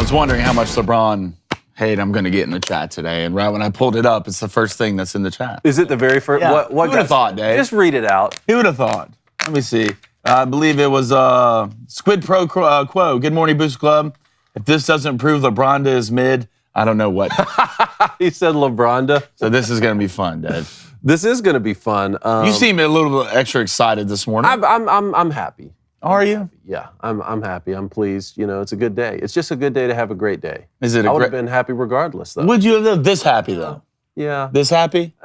was wondering how much LeBron hate I'm going to get in the chat today, and right when I pulled it up, it's the first thing that's in the chat. Is it the very first? Yeah. What Who would have thought, Dave? Just read it out. Who would have thought? Let me see. I believe it was Squid Pro Quo. Good morning, Boost Club. If this doesn't prove LeBronda is mid, I don't know what. He said LeBronda. So this is going to be fun, Dave. This is going to be fun. You seem a little bit extra excited this morning. I'm happy. Are you? Yeah, I'm happy. I'm pleased. You know, it's a good day. It's just a good day to have a great day. Is it? I would have been happy regardless, though. Would you have been this happy though? Yeah. This happy?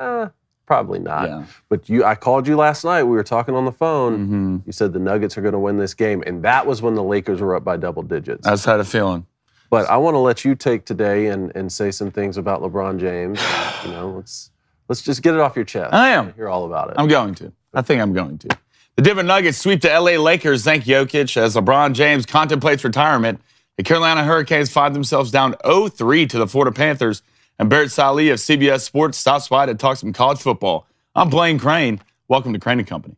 Probably not. Yeah. But I called you last night. We were talking on the phone. Mm-hmm. You said the Nuggets are going to win this game, and that was when the Lakers were up by double digits. I just had a feeling. But I want to let you take today and say some things about LeBron James. You know, let's just get it off your chest. I am. Hear all about it. I'm going to. I think I'm going to. The Denver Nuggets sweep the LA Lakers, thank Jokic, as LeBron James contemplates retirement. The Carolina Hurricanes find themselves down 0-3 to the Florida Panthers, and Barrett Sallee of CBS Sports stops by to talk some college football. I'm Blaine Crain. Welcome to Crain and Company.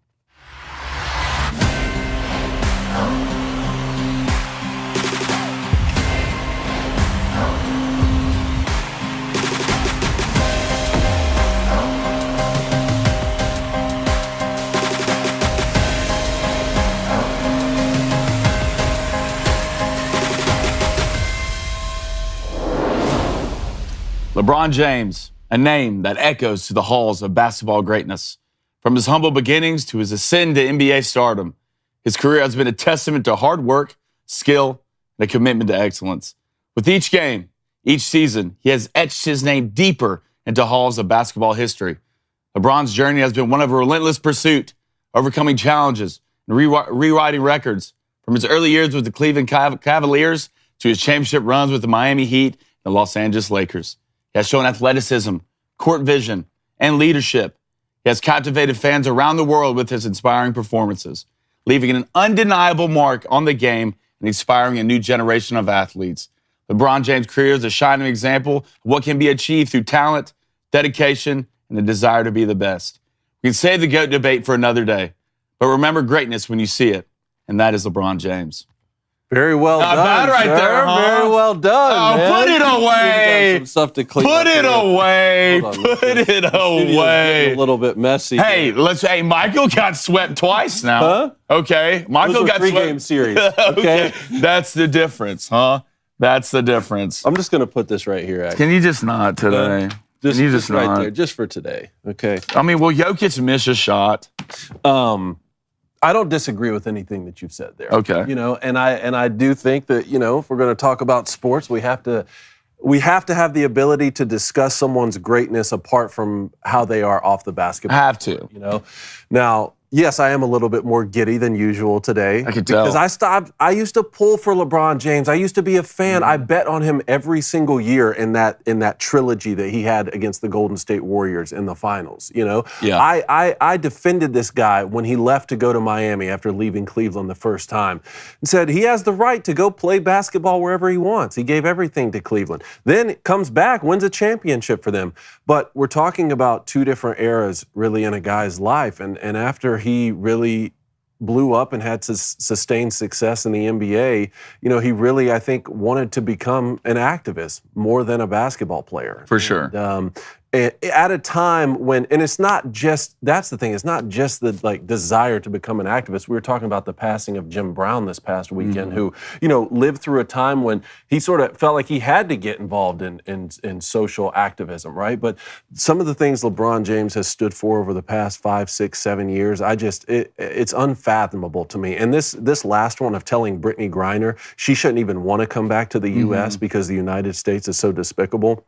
LeBron James, a name that echoes to the halls of basketball greatness. From his humble beginnings to his ascent to NBA stardom, his career has been a testament to hard work, skill, and a commitment to excellence. With each game, each season, he has etched his name deeper into halls of basketball history. LeBron's journey has been one of a relentless pursuit, overcoming challenges and rewriting records. From his early years with the Cleveland Cavaliers to his championship runs with the Miami Heat and the Los Angeles Lakers. He has shown athleticism, court vision, and leadership. He has captivated fans around the world with his inspiring performances, leaving an undeniable mark on the game and inspiring a new generation of athletes. LeBron James' career is a shining example of what can be achieved through talent, dedication, and the desire to be the best. We can save the GOAT debate for another day, but remember greatness when you see it, and that is LeBron James. Very well Not done, bad right sir. there, huh? Very well done, man. Put it away. Some stuff to clean Put up it here. away. Hold on, Put it Studio's away. getting a little bit messy. Hey, hey, Michael got swept twice now. Huh? Okay, Michael Those were got swept. 3-game series. Okay, that's the difference, huh? That's the difference. I'm just going to put this right here, actually. Can you just not today? Just, Can you just right not? there, just for today, okay? I mean, will Jokic miss a shot? I don't disagree with anything that you've said there. Okay. You know, and I do think that, you know, if we're going to talk about sports, we have to have the ability to discuss someone's greatness apart from how they are off the basketball. Have to. You know, now, yes, I am a little bit more giddy than usual today. I can tell. Because I used to pull for LeBron James. I used to be a fan. I bet on him every single year in that trilogy that he had against the Golden State Warriors in the finals. You know, Yeah. I defended this guy when he left to go to Miami after leaving Cleveland the first time and said he has the right to go play basketball wherever he wants. He gave everything to Cleveland. Then comes back, wins a championship for them. But we're talking about two different eras really in a guy's life. And after he really blew up and had sustained success in the NBA, you know, he really, I think, wanted to become an activist more than a basketball player. For sure. And, at a time when, and it's not just, that's the thing, it's not just the desire to become an activist. We were talking about the passing of Jim Brown this past weekend, who, you know, lived through a time when he sort of felt like he had to get involved in social activism, right? But some of the things LeBron James has stood for over the past 5, 6, 7 years, it's unfathomable to me. And this last one of telling Brittany Griner she shouldn't even want to come back to the U.S. because the United States is so despicable.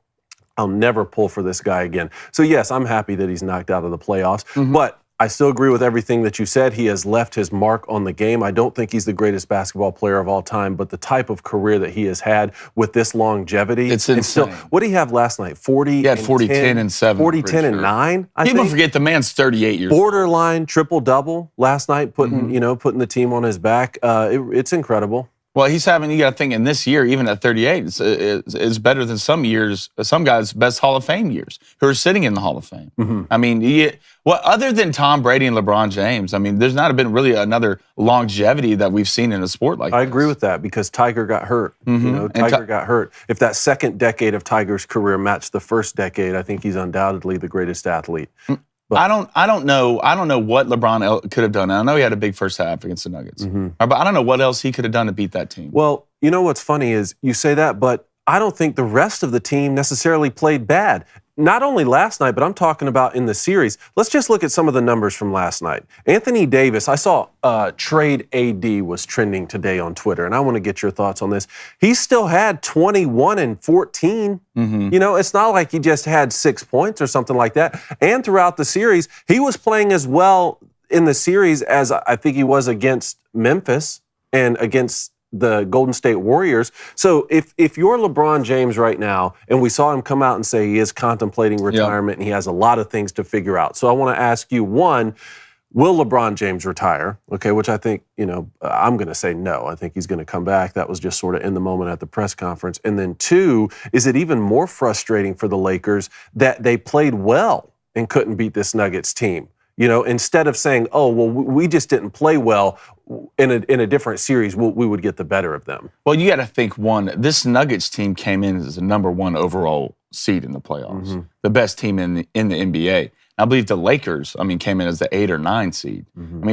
I'll never pull for this guy again. So, yes, I'm happy that he's knocked out of the playoffs. But I still agree with everything that you said. He has left his mark on the game. I don't think he's the greatest basketball player of all time, but the type of career that he has had with this longevity. It's insane. What did he have last night? 40 He had 40, 10, and 7. 40, 10, and 9, I People think. forget the man's 38 years old. Borderline triple-double last night, putting the team on his back. It's incredible. Well, he's having, you got to think, in this year, even at 38, is better than some years, some guys' best Hall of Fame years who are sitting in the Hall of Fame. Mm-hmm. I mean, other than Tom Brady and LeBron James, I mean, there's not been really another longevity that we've seen in a sport like I this. agree with that because Tiger got hurt. Mm-hmm. Tiger got hurt. If that second decade of Tiger's career matched the first decade, I think he's undoubtedly the greatest athlete. But I don't know what LeBron could have done. I know he had a big first half against the Nuggets, but I don't know what else he could have done to beat that team. Well, you know what's funny is you say that, but I don't think the rest of the team necessarily played bad. Not only last night, but I'm talking about in the series. Let's just look at some of the numbers from last night. Anthony Davis, I saw Trade AD was trending today on Twitter, and I want to get your thoughts on this. He still had 21 and 14. Mm-hmm. You know, it's not like he just had 6 points or something like that. And throughout the series, he was playing as well in the series as I think he was against Memphis and against the Golden State Warriors. So if you're LeBron James right now, and we saw him come out and say he is contemplating retirement and he has a lot of things to figure out. So I want to ask you, one, will LeBron James retire? Okay, which I think, I'm going to say no. I think he's going to come back. That was just sort of in the moment at the press conference. And then two, is it even more frustrating for the Lakers that they played well and couldn't beat this Nuggets team? Instead of saying, oh, well, we just didn't play well in a different series, we would get the better of them. Well, you got to think, one, this Nuggets team came in as the number one overall seed in the playoffs, the best team in the NBA. I believe the Lakers, came in as the 8 or 9 seed.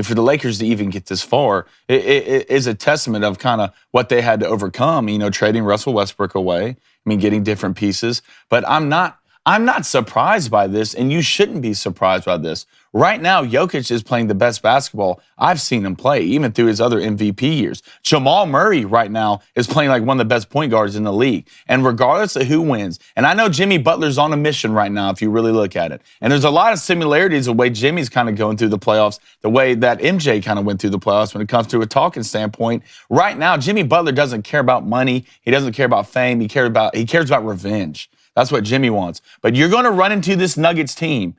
For the Lakers to even get this far, it is a testament of kind of what they had to overcome, trading Russell Westbrook away, getting different pieces. But I'm not surprised by this, and you shouldn't be surprised by this. Right now, Jokic is playing the best basketball I've seen him play, even through his other MVP years. Jamal Murray right now is playing like one of the best point guards in the league. And regardless of who wins, and I know Jimmy Butler's on a mission right now if you really look at it. And there's a lot of similarities the way Jimmy's kind of going through the playoffs, the way that MJ kind of went through the playoffs when it comes to a talking standpoint. Right now, Jimmy Butler doesn't care about money. He doesn't care about fame. He cares about revenge. That's what Jimmy wants. But you're going to run into this Nuggets team.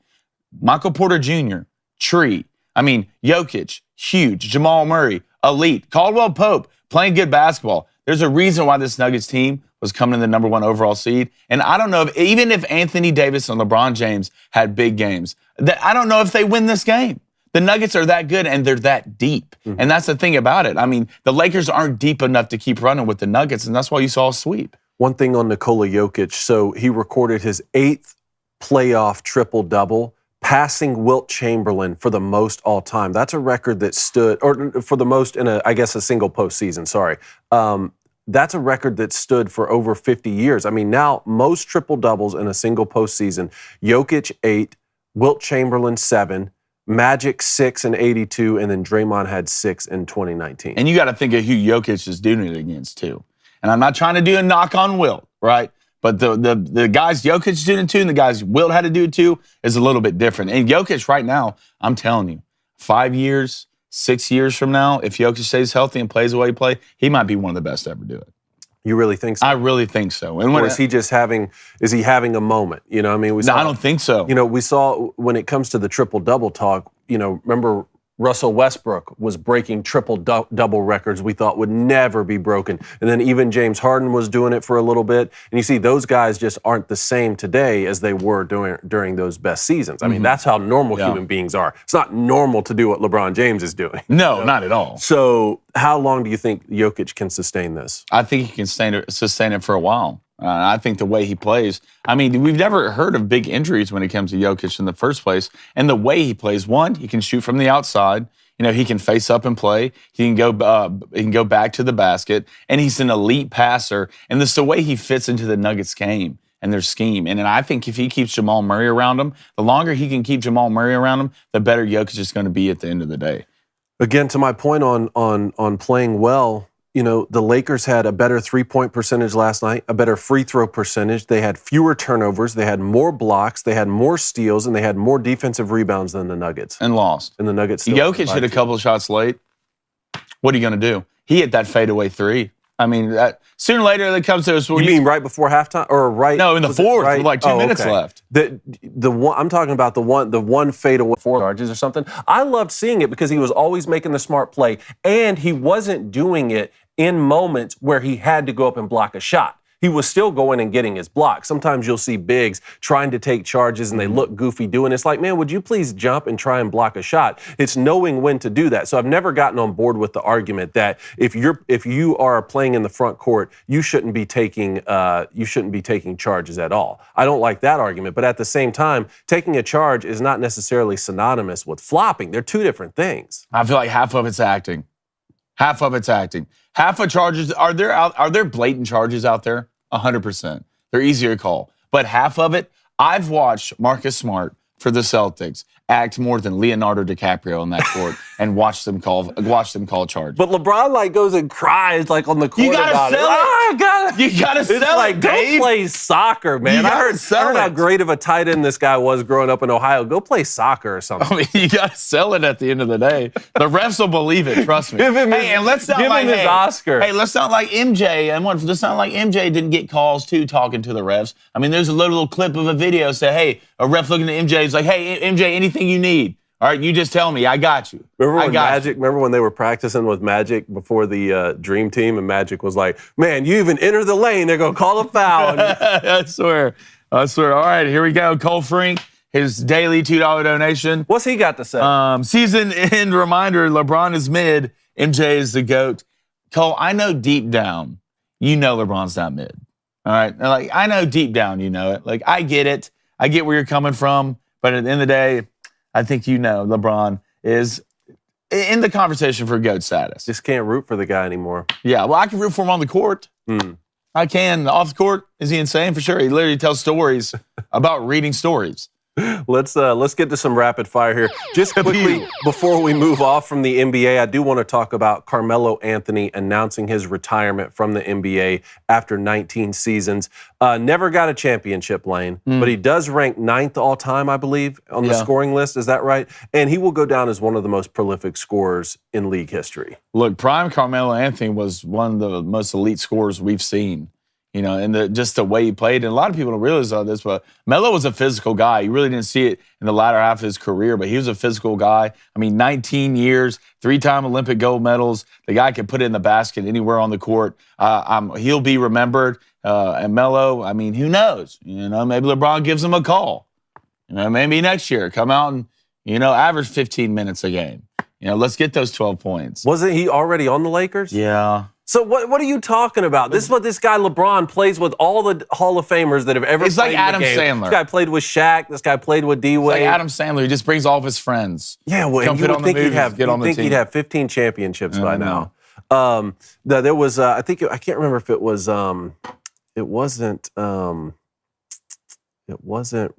Michael Porter Jr., Tree, Jokic, huge. Jamal Murray, elite. Caldwell Pope, playing good basketball. There's a reason why this Nuggets team was coming in the number one overall seed. And I don't know even if Anthony Davis and LeBron James had big games, I don't know if they win this game. The Nuggets are that good and they're that deep. And that's the thing about it. The Lakers aren't deep enough to keep running with the Nuggets, and that's why you saw a sweep. One thing on Nikola Jokic, so he recorded his 8th playoff triple-double, passing Wilt Chamberlain for the most all time. That's a record that stood, or for the most in a single postseason, sorry. That's a record that stood for over 50 years. Now most triple-doubles in a single postseason, Jokic 8, Wilt Chamberlain 7, Magic 6 in 82, and then Draymond had 6 in 2019. And you got to think of who Jokic is doing it against, too. And I'm not trying to do a knock on Wilt, right? But the guys Jokic doing it to and the guys Wilt had to do it to is a little bit different. And Jokic right now, I'm telling you, 5 years, 6 years from now, if Jokic stays healthy and plays the way he plays, he might be one of the best to ever do it. You really think so? I really think so. And or is he having a moment? I don't think so. We saw when it comes to the triple-double talk, remember Russell Westbrook was breaking triple-double records we thought would never be broken. And then even James Harden was doing it for a little bit. And you see those guys just aren't the same today as they were during those best seasons. That's how normal human beings are. It's not normal to do what LeBron James is doing. No, not at all. So how long do you think Jokic can sustain this? I think he can sustain it for a while. I think the way he plays, we've never heard of big injuries when it comes to Jokic in the first place. And the way he plays, one, he can shoot from the outside. He can face up and play. He can go back to the basket. And he's an elite passer. And this is the way he fits into the Nuggets game and their scheme. And I think if he keeps Jamal Murray around him, the longer he can keep Jamal Murray around him, the better Jokic is going to be at the end of the day. Again, to my point on playing well, the Lakers had a better three-point percentage last night, a better free throw percentage. They had fewer turnovers. They had more blocks. They had more steals, and they had more defensive rebounds than the Nuggets. And lost. And the Nuggets still Jokic hit a couple of shots late. What are you going to do? He hit that fadeaway 3. Sooner or later it comes to us. You mean right before halftime, or right? No, in the fourth, right? with like 2 minutes left. The one I'm talking about, the one fadeaway 4 charges or something. I loved seeing it because he was always making the smart play, and he wasn't doing it in moments where he had to go up and block a shot. He was still going and getting his block. Sometimes you'll see bigs trying to take charges and they look goofy doing it. It's like, man, would you please jump and try and block a shot? It's knowing when to do that. So I've never gotten on board with the argument that if you are playing in the front court, you shouldn't be taking charges at all. I don't like that argument. But at the same time, taking a charge is not necessarily synonymous with flopping. They're two different things. I feel like half of it's acting. Half of it's acting. Half of charges, are there blatant charges out there? 100%. They're easier to call. But half of it, I've watched Marcus Smart for the Celtics act more than Leonardo DiCaprio on that court and watch them call charges. But LeBron goes and cries on the court about it. You gotta sell it, Dave. Go play soccer, man. I heard how great of a tight end this guy was growing up in Ohio. Go play soccer or something. I mean, you gotta sell it at the end of the day. The refs will believe it. Trust me. Give him his Oscar. Hey, let's not like MJ. Let's not like MJ didn't get calls too talking to the refs. I mean, there's a little clip of a video say, hey, a ref looking at MJ is like, hey, MJ, anything you need. All right, you just tell me. I got you. Remember when they were practicing with Magic before the Dream Team, and Magic was like, man, you even enter the lane, they're going to call a foul. I swear. All right, here we go. Cole Frink, his daily $2 donation. What's he got to say? Season end reminder, LeBron is mid, MJ is the GOAT. Cole, I know deep down, you know LeBron's not mid. All right? I know deep down you know it. I get it. I get where you're coming from. But at the end of the day, I think you know LeBron is in the conversation for GOAT status. Just can't root for the guy anymore. Yeah, well, I can root for him on the court. I can. Off the court, is he insane? For sure. He literally tells stories about reading stories. Let's get to some rapid fire here. Just quickly, before we move off from the NBA, I do want to talk about Carmelo Anthony announcing his retirement from the NBA after 19 seasons. Never got a championship, Lane, but he does rank 9th all-time, I believe, on the scoring list. Is that right? And he will go down as one of the most prolific scorers in league history. Look, prime Carmelo Anthony was one of the most elite scorers we've seen. And just the way he played. And a lot of people don't realize all this, but Melo was a physical guy. You really didn't see it in the latter half of his career, but he was a physical guy. I mean, 19 years, 3-time Olympic gold medals. The guy can put it in the basket anywhere on the court. He'll be remembered. And Melo, I mean, who knows? Maybe LeBron gives him a call. Maybe next year, come out and, average 15 minutes a game. Let's get those 12 points. Wasn't he already on the Lakers? Yeah. So what are you talking about? This is what this guy LeBron plays with all the Hall of Famers that have ever He's played like Adam in the game. Sandler. This guy played with Shaq. This guy played with D-Wade. It's like Adam Sandler. He just brings all of his friends. Yeah, well, and you would think he'd have 15 championships by now. There was, I can't remember if it was, it wasn't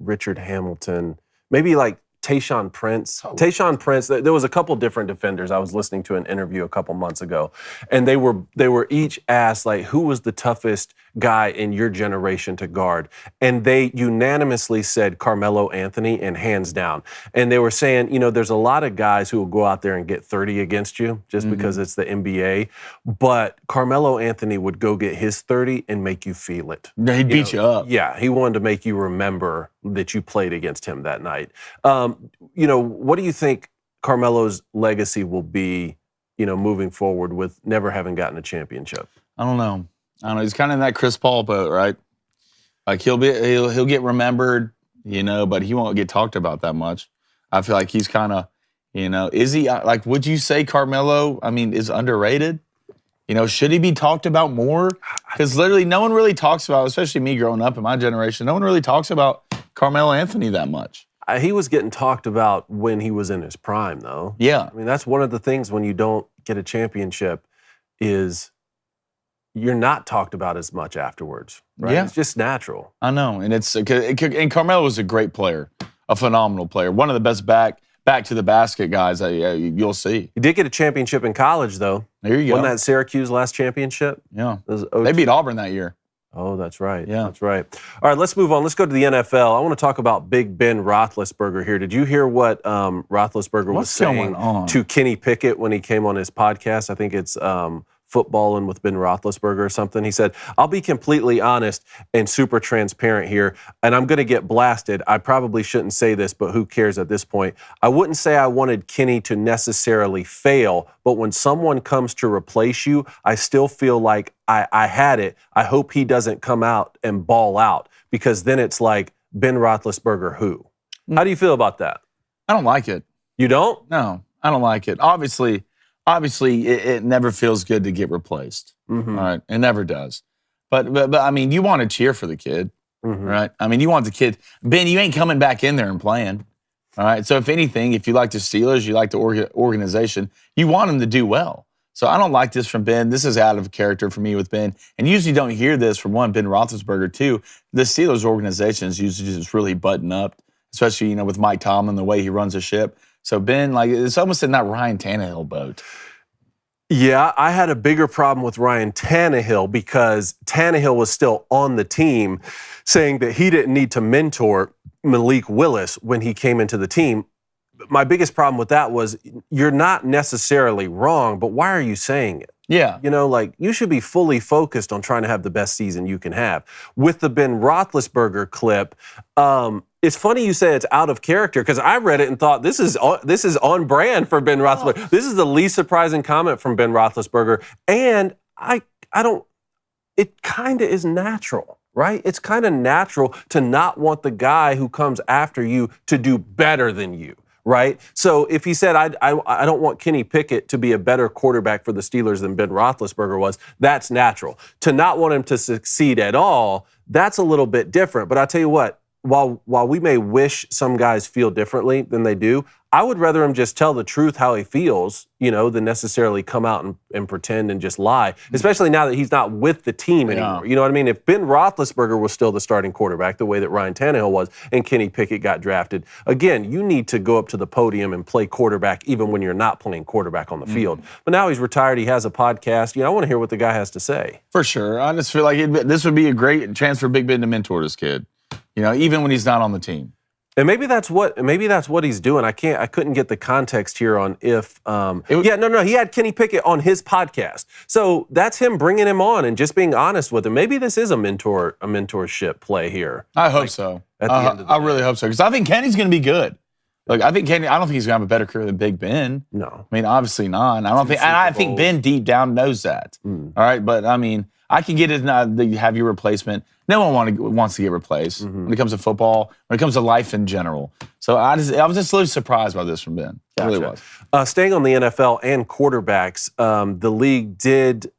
Richard Hamilton. Maybe Tayshaun Prince. Tayshaun Prince, there was a couple different defenders. I was listening to an interview a couple months ago, and they were each asked, who was the toughest guy in your generation to guard? And they unanimously said Carmelo Anthony, and hands down. And they were saying, there's a lot of guys who will go out there and get 30 against you just because it's the NBA, but Carmelo Anthony would go get his 30 and make you feel it. He'd beat you up. Yeah, he wanted to make you remember that you played against him that night. What do you think Carmelo's legacy will be, moving forward with never having gotten a championship? I don't know. He's kind of in that Chris Paul boat, right? He'll get remembered, but he won't get talked about that much. I feel like he's kind of, is he would you say Carmelo, is underrated? Should he be talked about more? Because literally no one really talks about, especially me growing up in my generation, no one really talks about Carmelo Anthony that much. He was getting talked about when he was in his prime, though. Yeah. That's one of the things when you don't get a championship is you're not talked about as much afterwards, right? Yeah. It's just natural. I know, and Carmelo was a great player, a phenomenal player, one of the best back to the basket guys you'll see. He did get a championship in college, though. There you go. Wasn't that Syracuse last championship? Yeah. They beat Auburn that year. Oh, that's right. Yeah. That's right. All right, let's move on. Let's go to the NFL. I want to talk about Big Ben Roethlisberger here. Did you hear what Roethlisberger was saying to Kenny Pickett when he came on his podcast? I think it's footballing with Ben Roethlisberger or something. He said, I'll be completely honest and super transparent here, and I'm going to get blasted. I probably shouldn't say this, but who cares at this point? I wouldn't say I wanted Kenny to necessarily fail, but when someone comes to replace you, I still feel like I had it. I hope he doesn't come out and ball out, because then it's like, Ben Roethlisberger who? How do you feel about that? I don't like it. You don't? No, I don't like it. Obviously, it never feels good to get replaced. All right, it never does. But I mean, you want to cheer for the kid, right? I mean, you want the kid. Ben, you ain't coming back in there and playing. All right. So if anything, if you like the Steelers, you like the organization, you want them to do well. So I don't like this from Ben. This is out of character for me with Ben. And usually don't hear this from Ben Roethlisberger, too. The Steelers organization is usually just really buttoned up, especially, with Mike Tomlin, the way he runs the ship. So Ben, it's almost in that Ryan Tannehill boat. Yeah, I had a bigger problem with Ryan Tannehill because Tannehill was still on the team, saying that he didn't need to mentor Malik Willis when he came into the team. My biggest problem with that was, you're not necessarily wrong, but why are you saying it? Yeah. You should be fully focused on trying to have the best season you can have. With the Ben Roethlisberger clip, it's funny you say it's out of character, because I read it and thought this is on brand for Ben Roethlisberger. Oh. This is the least surprising comment from Ben Roethlisberger, and it kind of is natural, right? It's kind of natural to not want the guy who comes after you to do better than you. Right? So if he said, I don't want Kenny Pickett to be a better quarterback for the Steelers than Ben Roethlisberger was, that's natural. To not want him to succeed at all, that's a little bit different. But I tell you what, while we may wish some guys feel differently than they do, I would rather him just tell the truth how he feels, than necessarily come out and pretend and just lie, especially now that he's not with the team anymore. You know what I mean? If Ben Roethlisberger was still the starting quarterback, the way that Ryan Tannehill was, and Kenny Pickett got drafted, again, you need to go up to the podium and play quarterback even when you're not playing quarterback on the field. But now he's retired. He has a podcast. I want to hear what the guy has to say. For sure. I just feel like this would be a great chance for Big Ben to mentor this kid, even when he's not on the team. And maybe that's what he's doing. I couldn't get the context here on if. He had Kenny Pickett on his podcast, so that's him bringing him on and just being honest with him. Maybe this is a mentorship play here. I hope so. At the end of the day. I really hope so, because I think Kenny's going to be good. Look, I don't think he's going to have a better career than Big Ben. No, I mean, obviously not. I think Ben deep down knows that. All right, but I mean, I can get it. Have your replacement. No one wants to get replaced when it comes to football, when it comes to life in general. So I was just a little surprised by this from Ben. Gotcha. I really was. Staying on the NFL and quarterbacks, the league did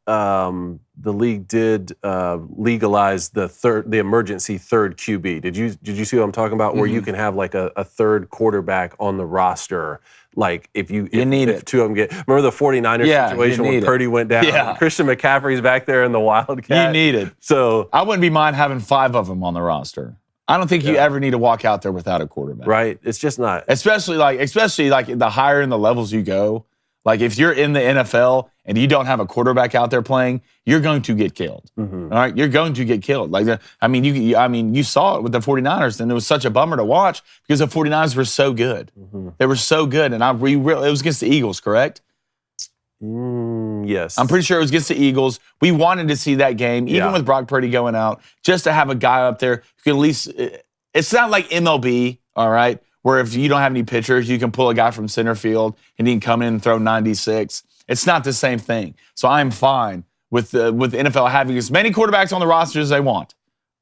legalize the emergency third QB. Did you see what I'm talking about? Where you can have like a third quarterback on the roster. Like if two of them get, remember the 49ers situation when Purdy went down? Yeah. Christian McCaffrey's back there in the Wildcat. You need it. So I wouldn't mind having 5 of them on the roster. I don't think you ever need to walk out there without a quarterback. Right. It's just not. Especially like the higher in the levels you go. Like if you're in the NFL and you don't have a quarterback out there playing, you're going to get killed. All right, you're going to get killed. You saw it with the 49ers, and it was such a bummer to watch because the 49ers were so good. They were so good, and it was against the Eagles, correct? Yes. I'm pretty sure it was against the Eagles. We wanted to see that game, even with Brock Purdy going out, just to have a guy up there who can at least. It's not like MLB, all right, where if you don't have any pitchers, you can pull a guy from center field and he can come in and throw 96. It's not the same thing. So I'm fine with the NFL having as many quarterbacks on the roster as they want.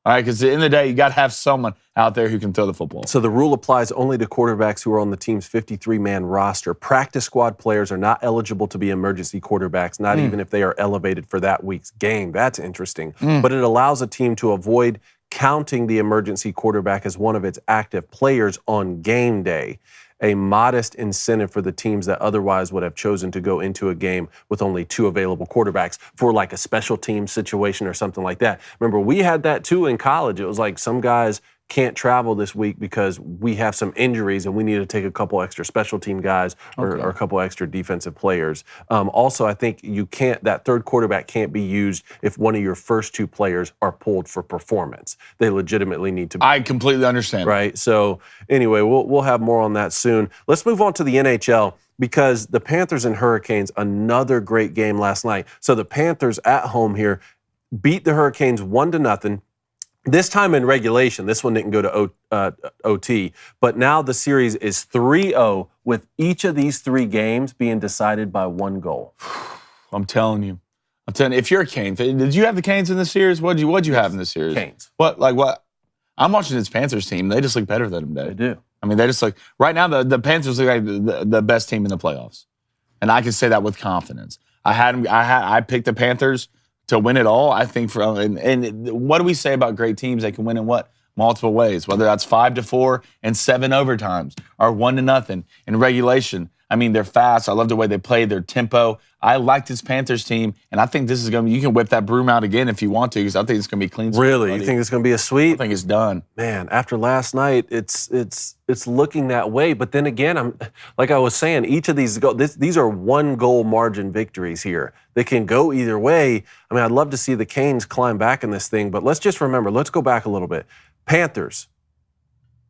All right, because at the end of the day, you got to have someone out there who can throw the football. So the rule applies only to quarterbacks who are on the team's 53-man roster. Practice squad players are not eligible to be emergency quarterbacks, not even if they are elevated for that week's game. That's interesting. But it allows a team to avoid counting the emergency quarterback as one of its active players on game day, a modest incentive for the teams that otherwise would have chosen to go into a game with only 2 available quarterbacks for like a special team situation or something like that. Remember, we had that too in college. It was like some guys can't travel this week because we have some injuries and we need to take a couple extra special team guys or a couple extra defensive players. Also, I think that third quarterback can't be used if one of your first 2 players are pulled for performance. They legitimately need to be. I completely understand. Right? So anyway, we'll have more on that soon. Let's move on to the NHL. because the Panthers and Hurricanes, another great game last night. So the Panthers at home here beat the Hurricanes 1-0. This time in regulation, this one didn't go to OT, but now the series is 3-0 with each of these 3 games being decided by 1 goal. I'm telling you, if you're a Canes, did you have the Canes in this series? What'd you have in this series? Canes. What? I'm watching this Panthers team. They just look better than them today. They do. I mean, they just look, right now, the Panthers look like the best team in the playoffs. And I can say that with confidence. I picked the Panthers to win it all. I think and what do we say about great teams? They can win in what? Multiple ways, whether that's 5-4 and 7 overtimes or 1-0 in regulation. I mean, they're fast. I love the way they play, their tempo. I like this Panthers team, and I think this is going to be, you can whip that broom out again if you want to, because I think it's going to be clean. Really? You think it's going to be a sweep? I think it's done. Man, after last night, it's looking that way. But then again, like I was saying, each of these these are 1-goal margin victories here. They can go either way. I mean, I'd love to see the Canes climb back in this thing, but let's just remember, let's go back a little bit. Panthers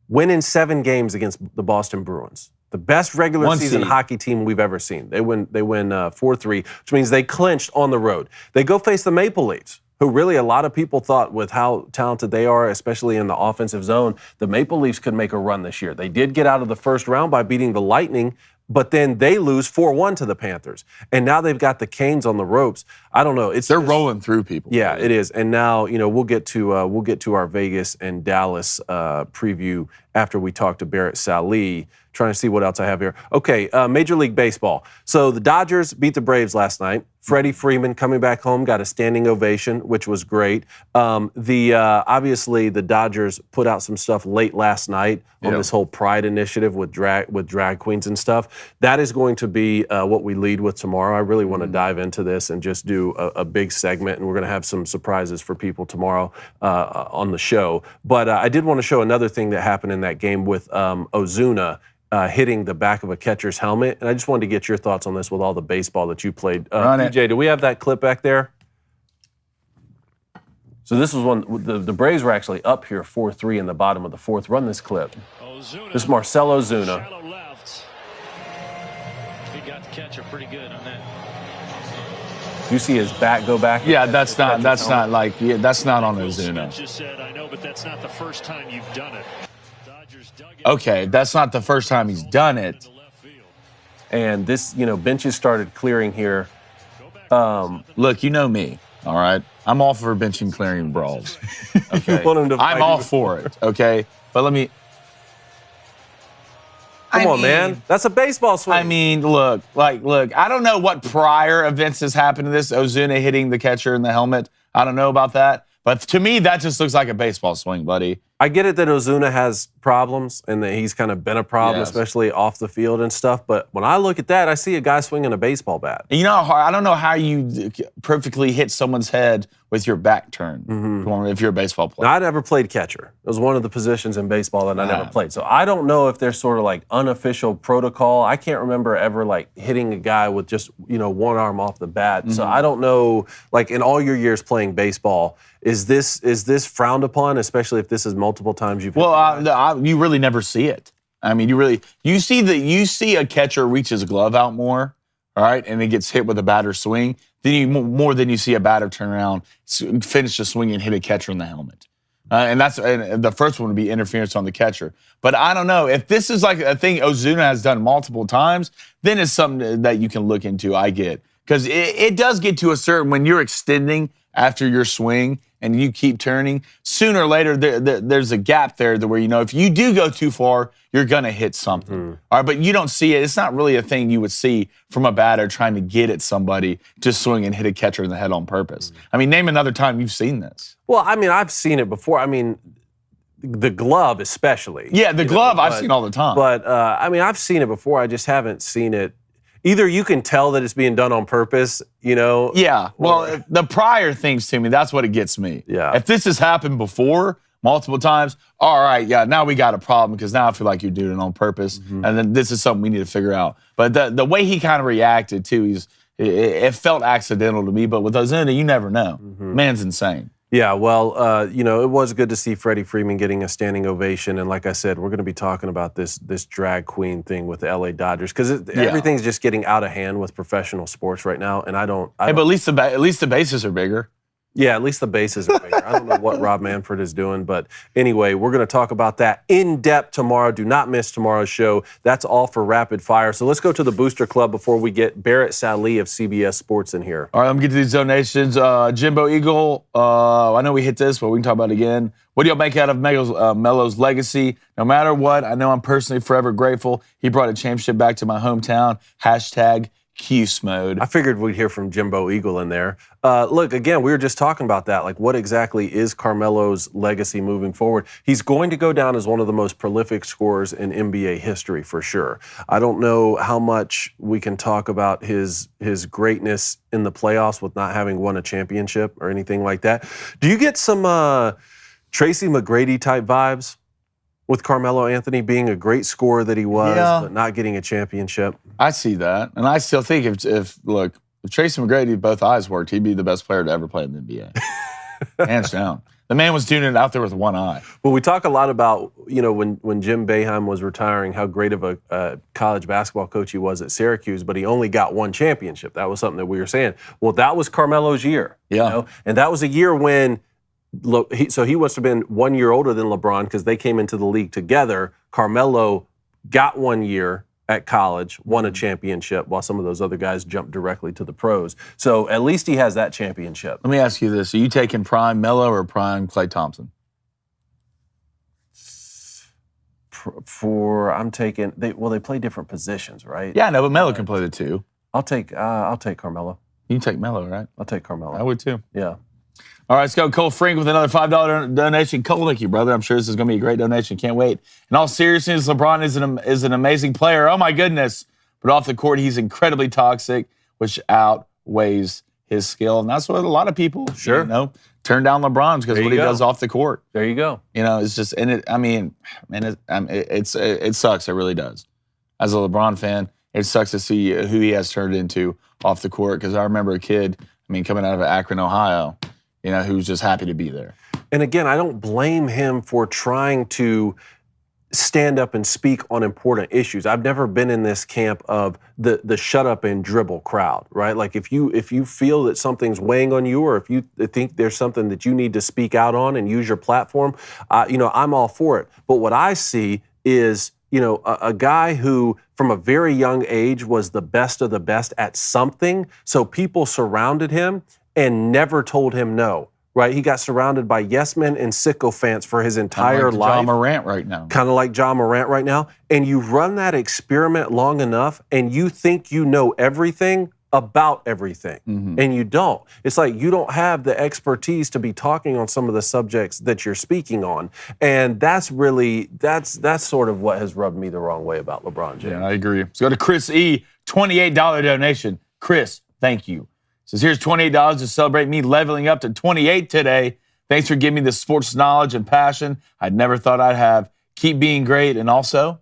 winning 7 games against the Boston Bruins. The best regular season hockey team we've ever seen. They win 4-3, which means they clinched on the road. They go face the Maple Leafs, who really a lot of people thought with how talented they are, especially in the offensive zone, the Maple Leafs could make a run this year. They did get out of the first round by beating the Lightning, but then they lose 4-1 to the Panthers. And now they've got the Canes on the ropes. I don't know. They're rolling through people. Yeah, it is. And now, we'll get to our Vegas and Dallas preview after we talk to Barrett Sallee. Trying to see what else I have here. Okay, Major League Baseball. So the Dodgers beat the Braves last night. Freddie Freeman coming back home got a standing ovation, which was great. Obviously the Dodgers put out some stuff late last night on this whole Pride initiative with drag queens and stuff. That is going to be what we lead with tomorrow. I really want to dive into this and just do a big segment, and we're going to have some surprises for people tomorrow on the show. But I did want to show another thing that happened in that game with Ozuna hitting the back of a catcher's helmet. And I just wanted to get your thoughts on this with all the baseball that you played. DJ, do we have that clip back there? So this was one, the Braves were actually up here 4-3 in the bottom of the 4th. Run this clip. This is Marcell Ozuna. He got the catcher pretty good on that. You see his bat go back? Yeah, that's not on Ozuna. Just said, I know, but that's not the first time you've done it. Okay, that's not the first time he's done it. And this, benches started clearing here. Look, you know me, all right? I'm all for bench and clearing brawls. Okay? I'm all for it, okay? But let me... Come on, man. That's a baseball swing. I mean, look, I don't know what prior events has happened to this. Ozuna hitting the catcher in the helmet. I don't know about that. But to me, that just looks like a baseball swing, buddy. I get it that Ozuna has problems and that he's kind of been a problem, especially off the field and stuff. But when I look at that, I see a guy swinging a baseball bat. You know, I don't know how you perfectly hit someone's head with your back turned if you're a baseball player. Now, I never played catcher. It was one of the positions in baseball that I never played. So I don't know if there's sort of like unofficial protocol. I can't remember ever like hitting a guy with just, one arm off the bat. So I don't know, like in all your years playing baseball, is this frowned upon, especially if this is multiple times you've hit you really never see it. I mean, you see a catcher reach his glove out more, all right, and it gets hit with a batter swing, more than you see a batter turn around, finish the swing, and hit a catcher in the helmet. And the first one would be interference on the catcher. But I don't know. If this is like a thing Ozuna has done multiple times, then it's something that you can look into, I get. Because it does get to a certain, when you're extending after your swing and you keep turning, sooner or later there's a gap there where, if you do go too far, you're going to hit something. All right, but you don't see it. It's not really a thing you would see from a batter trying to get at somebody to swing and hit a catcher in the head on purpose. I mean, name another time you've seen this. Well, I mean, I've seen it before. I mean, the glove especially. Yeah, the glove I've seen all the time. But, I mean, I've seen it before. I just haven't seen it. Either you can tell that it's being done on purpose, Yeah. Well, the prior things to me, that's what it gets me. Yeah. If this has happened before, multiple times, all right, yeah, now we got a problem because now I feel like you're doing it on purpose. And then this is something we need to figure out. But the way he kind of reacted, too, it felt accidental to me. But with Ozuna, you never know. Man's insane. Yeah, well, it was good to see Freddie Freeman getting a standing ovation, and like I said, we're going to be talking about this drag queen thing with the LA Dodgers because everything's just getting out of hand with professional sports right now, and I don't. But at least the bases are bigger. Yeah, at least the bases are bigger. I don't know what Rob Manfred is doing, but anyway, we're going to talk about that in depth tomorrow. Do not miss tomorrow's show. That's all for Rapid Fire. So let's go to the Booster Club before we get Barrett Sallee of CBS Sports in here. All right, let me get to these donations. Jimbo Eagle, I know we hit this, but we can talk about it again. What do y'all make out of Melo's legacy? No matter what, I know I'm personally forever grateful. He brought a championship back to my hometown. #Cuse mode. I figured we'd hear from Jimbo Eagle in there. Look, again, we were just talking about that. Like, what exactly is Carmelo's legacy moving forward? He's going to go down as one of the most prolific scorers in NBA history for sure. I don't know how much we can talk about his greatness in the playoffs with not having won a championship or anything like that. Do you get some Tracy McGrady type vibes with Carmelo Anthony being a great scorer that he was, but not getting a championship? I see that. And I still think if Tracy McGrady, both eyes worked, he'd be the best player to ever play in the NBA. Hands down. The man was doing it out there with one eye. Well, we talk a lot about, when Jim Boeheim was retiring, how great of a college basketball coach he was at Syracuse, but he only got one championship. That was something that we were saying. Well, that was Carmelo's year. Yeah. And that was a year when he must have been 1 year older than LeBron because they came into the league together. Carmelo got 1 year at college, won a championship, while some of those other guys jumped directly to the pros. So at least he has that championship. Let me ask you this. Are you taking prime Melo or prime Klay Thompson? I'm taking, they play different positions, right? Yeah, I know, but Melo can play the two. I'll take Carmelo. You can take Melo, right? I'll take Carmelo. I would too. Yeah. All right, let's go. Cole Frink with another $5 donation. Cole, thank you, brother. I'm sure this is going to be a great donation. Can't wait. In all seriousness, LeBron is an amazing player. Oh, my goodness. But off the court, he's incredibly toxic, which outweighs his skill. And that's what a lot of people, turn down LeBron because of what he does off the court. There you go. It's just, and it sucks. It really does. As a LeBron fan, it sucks to see who he has turned into off the court because I remember a kid, coming out of Akron, Ohio, who's just happy to be there. And again, I don't blame him for trying to stand up and speak on important issues. I've never been in this camp of the shut up and dribble crowd, right? Like if you feel that something's weighing on you or if you think there's something that you need to speak out on and use your platform, I'm all for it. But what I see is a guy who from a very young age was the best of the best at something. So people surrounded him and never told him no, right? He got surrounded by yes men and sycophants for his entire life. John Morant right now. Kind of like John Morant right now. And you run that experiment long enough and you think you know everything about everything. Mm-hmm. And you don't. It's like you don't have the expertise to be talking on some of the subjects that you're speaking on. And that's sort of what has rubbed me the wrong way about LeBron James. Yeah, I agree. Let's go to Chris E. $28 donation. Chris, thank you. Says, here's $28 to celebrate me leveling up to 28 today. Thanks for giving me the sports knowledge and passion I'd never thought I'd have. Keep being great, and also,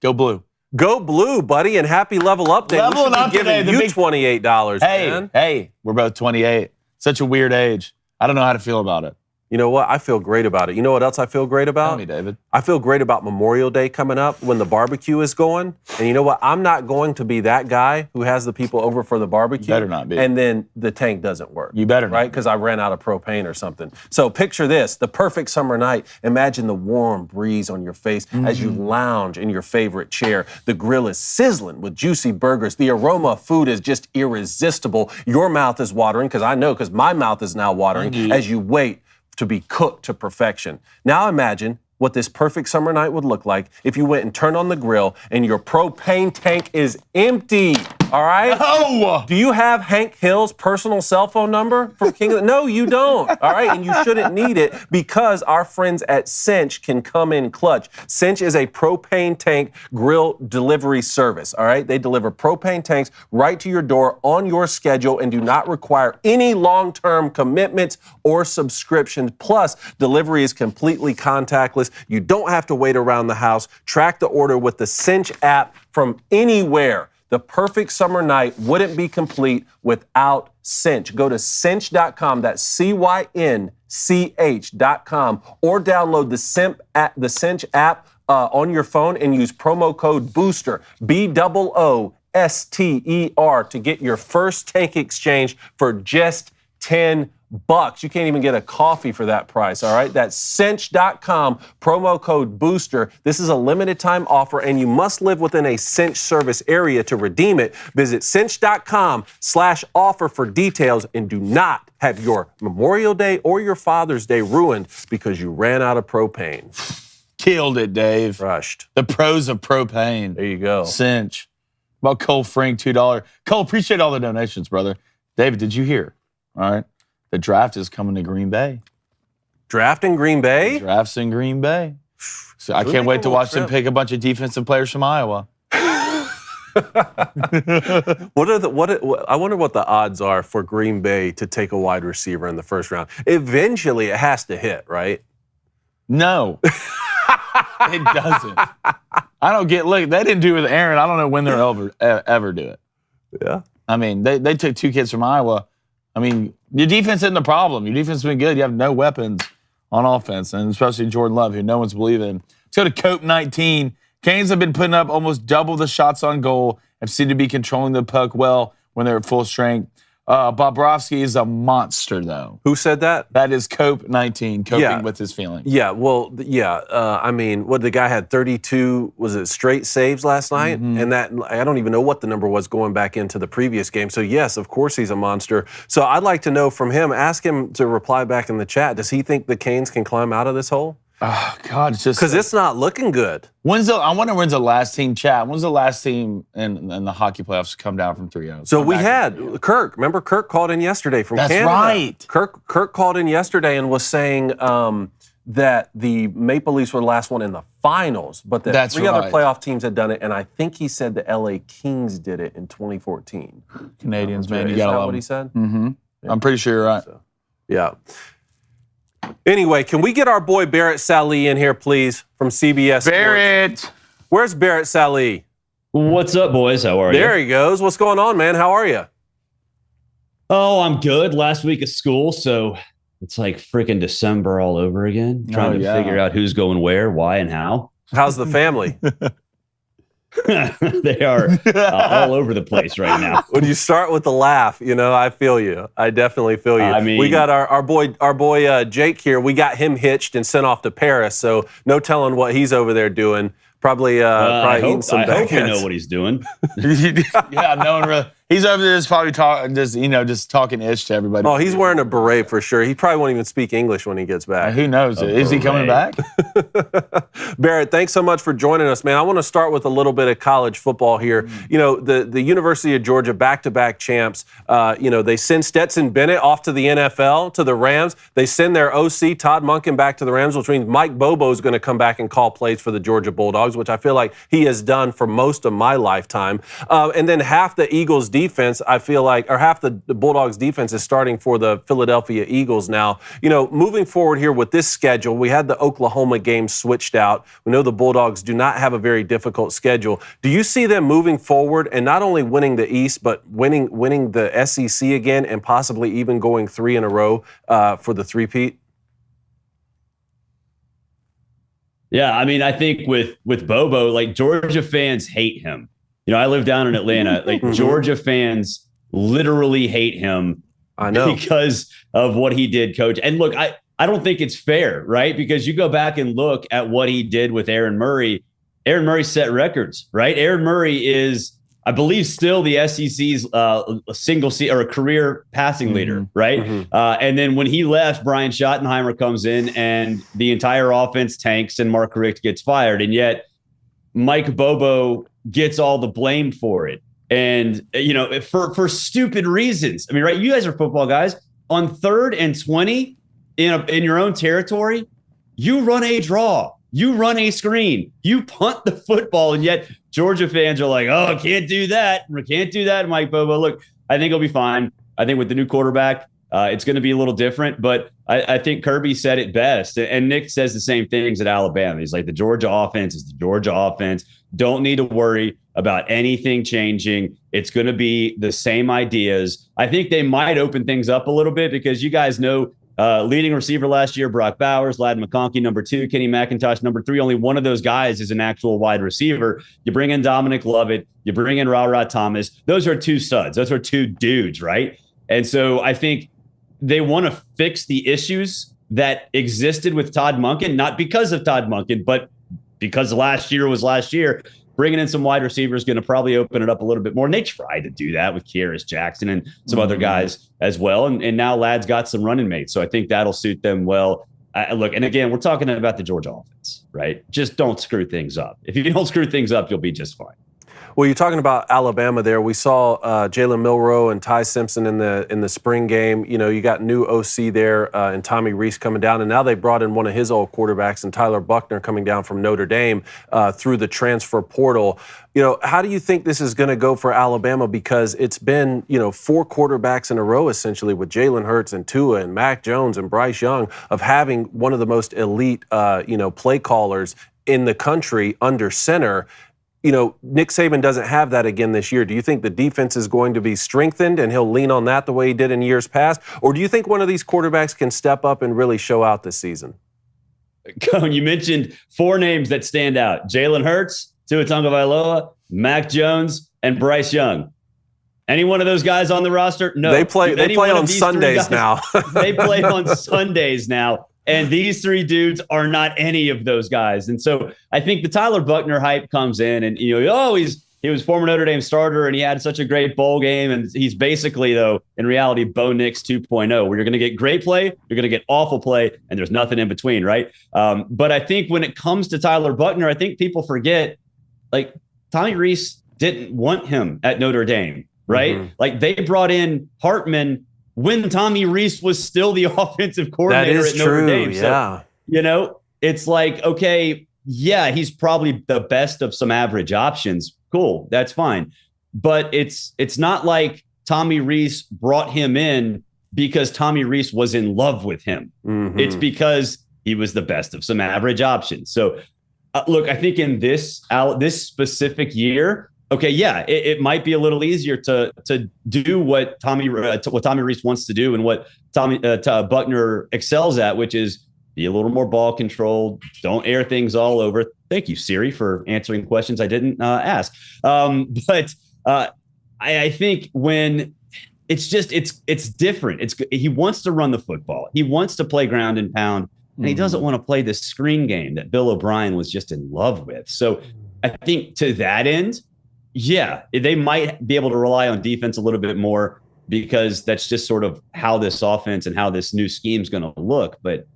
go blue. Go blue, buddy, and happy level up day. Leveling up today. You $28, man. Hey, we're both 28. Such a weird age. I don't know how to feel about it. You know what? I feel great about it. You know what else I feel great about? Tell me, David. I feel great about Memorial Day coming up when the barbecue is going. And you know what? I'm not going to be that guy who has the people over for the barbecue. You better not be. And then the tank doesn't work. You better not. Right? Because I ran out of propane or something. So picture this, the perfect summer night. Imagine the warm breeze on your face as you lounge in your favorite chair. The grill is sizzling with juicy burgers. The aroma of food is just irresistible. Your mouth is watering, because my mouth is now watering as you wait to be cooked to perfection. Now imagine what this perfect summer night would look like if you went and turned on the grill and your propane tank is empty, all right? Oh! Do you have Hank Hill's personal cell phone number from King of the... No, you don't, all right? And you shouldn't need it because our friends at Cinch can come in clutch. Cinch is a propane tank grill delivery service, all right? They deliver propane tanks right to your door on your schedule and do not require any long-term commitments or subscriptions. Plus, delivery is completely contactless. You don't have to wait around the house. Track the order with the Cinch app from anywhere. The perfect summer night wouldn't be complete without Cinch. Go to cinch.com. That's CYNCH.com, or download the Cinch app on your phone and use promo code BOOSTER, BOOSTER, to get your first tank exchange for just $10. You can't even get a coffee for that price, all right? That's cinch.com, promo code BOOSTER. This is a limited time offer, and you must live within a Cinch service area to redeem it. Visit cinch.com/offer for details, and do not have your Memorial Day or your Father's Day ruined because you ran out of propane. Killed it, Dave. Rushed. The pros of propane. There you go. Cinch. About Cole Frank, $2. Cole, appreciate all the donations, brother. David, did you hear? All right. The draft is coming to Green Bay. Draft in Green Bay? The draft's in Green Bay. So I can't wait to watch them pick a bunch of defensive players from Iowa. I wonder what the odds are for Green Bay to take a wide receiver in the first round. Eventually, it has to hit, right? No. It doesn't. I don't get, look, they didn't do it with Aaron. I don't know when they'll ever do it. Yeah. I mean, they took 2 kids from Iowa. I mean, your defense isn't the problem. Your defense has been good. You have no weapons on offense, and especially Jordan Love, who no one's believing. Let's go to Cope 19. Canes have been putting up almost double the shots on goal and seem to be controlling the puck well when they're at full strength. Bobrovsky is a monster, though. Who said that? That is Cope 19, coping with his feelings. Yeah, well, yeah. I mean, the guy had 32, was it straight saves last night? Mm-hmm. And that, I don't even know what the number was going back into the previous game. So, yes, of course he's a monster. So I'd like to know from him, ask him to reply back in the chat, does he think the Canes can climb out of this hole? Oh, God, it's just... Because it's not looking good. I wonder when's the last team chat? When's the last team in the hockey playoffs come down from 3-0? So we had Kirk. Remember, Kirk called in yesterday from Canada. That's right. Kirk called in yesterday and was saying that the Maple Leafs were the last one in the finals, but that three other playoff teams had done it, and I think he said the LA Kings did it in 2014. Canadians, man, you got to love them. Is that what he said? Mm-hmm. Yeah. I'm pretty sure you're right. So, yeah. Anyway, can we get our boy Barrett Sallee in here, please, from CBS Barrett! Sports? Where's Barrett Sallee? What's up, boys? How are you? There he goes. What's going on, man? How are you? Oh, I'm good. Last week of school, so it's like freaking December all over again. Trying to figure out who's going where, why, and how. How's the family? They are all over the place right now. When you start with the laugh, I feel you. I definitely feel you. I mean, we got our boy Jake here. We got him hitched and sent off to Paris, so no telling what he's over there doing. Probably eating some baguettes. I hope you know what he's doing. Yeah, no one really. He's over there just probably just talking ish to everybody. Oh, he's wearing a beret for sure. He probably won't even speak English when he gets back. Who knows? Is he coming back? Barrett, thanks so much for joining us, man. I want to start with a little bit of college football here. The University of Georgia, back-to-back champs. They send Stetson Bennett off to the NFL, to the Rams. They send their OC, Todd Monken, back to the Rams, which means Mike Bobo is going to come back and call plays for the Georgia Bulldogs, which I feel like he has done for most of my lifetime. And then half the Eagles defense, I feel like, or half the Bulldogs defense is starting for the Philadelphia Eagles now. Moving forward here with this schedule, we had the Oklahoma game switched out. We know the Bulldogs do not have a very difficult schedule. Do you see them moving forward and not only winning the East, but winning the SEC again and possibly even going 3 in a row for the three-peat? Yeah, I mean, I think with Bobo, like, Georgia fans hate him. I live down in Atlanta. Like, Georgia fans literally hate him. I know. Because of what he did, coach. And look, I don't think it's fair, right? Because you go back and look at what he did with Aaron Murray. Aaron Murray set records, right? Aaron Murray is, I believe, still the SEC's a career passing leader, right? And then when he left, Brian Schottenheimer comes in and the entire offense tanks and Mark Richt gets fired. And yet Mike Bobo gets all the blame for it. And, for stupid reasons. I mean, right, you guys are football guys. On 3rd and 20 in your own territory, you run a draw. You run a screen. You punt the football, and yet Georgia fans are like, oh, can't do that. Can't do that, Mike Bobo. Look, I think he'll be fine. I think with the new quarterback, it's going to be a little different, but I think Kirby said it best. And Nick says the same things at Alabama. He's like, the Georgia offense is the Georgia offense. Don't need to worry about anything changing. It's going to be the same ideas. I think they might open things up a little bit because you guys know leading receiver last year, Brock Bowers, Ladd McConkey, number 2, Kenny McIntosh, number 3. Only one of those guys is an actual wide receiver. You bring in Dominic Lovett, you bring in Ra Thomas. Those are 2 studs. Those are 2 dudes, right? And so I think they want to fix the issues that existed with Todd Monken, not because of Todd Monken, but because last year was last year. Bringing in some wide receivers is going to probably open it up a little bit more. And they tried to do that with Kyrus Jackson and some other guys as well. And now Ladd's got some running mates. So I think that'll suit them well. Look, and again, we're talking about the Georgia offense, right? Just don't screw things up. If you don't screw things up, you'll be just fine. Well, you're talking about Alabama there. We saw Jalen Milroe and Ty Simpson in the spring game. You know, you got new OC there and Tommy Rees coming down, and now they brought in one of his old quarterbacks and Tyler Buchner coming down from Notre Dame through the transfer portal. You know, how do you think this is going to go for Alabama? Because it's been, 4 quarterbacks in a row essentially with Jalen Hurts and Tua and Mac Jones and Bryce Young of having one of the most elite, play callers in the country under center. Nick Saban doesn't have that again this year. Do you think the defense is going to be strengthened and he'll lean on that the way he did in years past? Or do you think one of these quarterbacks can step up and really show out this season? You mentioned 4 names that stand out. Jalen Hurts, Tua Tagovailoa, Mac Jones, and Bryce Young. Any one of those guys on the roster? No. They play on Sundays now. They play on Sundays now. And these 3 dudes are not any of those guys. And so I think the Tyler Buchner hype comes in and, he was former Notre Dame starter and he had such a great bowl game. And he's basically, though, in reality, Bo Nix 2.0, where you're going to get great play, you're going to get awful play, and there's nothing in between, right? But I think when it comes to Tyler Buchner, I think people forget, like, Tommy Rees didn't want him at Notre Dame, right? Mm-hmm. Like, they brought in Hartman when Tommy Rees was still the offensive coordinator at Notre Dame. Yeah. So, it's like, okay, yeah, he's probably the best of some average options. Cool, that's fine. But it's not like Tommy Rees brought him in because Tommy Rees was in love with him. Mm-hmm. It's because he was the best of some average options. So, look, I think in this specific year, okay, yeah, it might be a little easier to do what Tommy Rees wants to do and what Buchner excels at, which is be a little more ball controlled. Don't air things all over. Thank you, Siri, for answering questions I didn't ask. But I think when it's different. He wants to run the football. He wants to play ground and pound, and he doesn't want to play this screen game that Bill O'Brien was just in love with. So I think to that end, yeah, they might be able to rely on defense a little bit more because that's just sort of how this offense and how this new scheme is going to look. But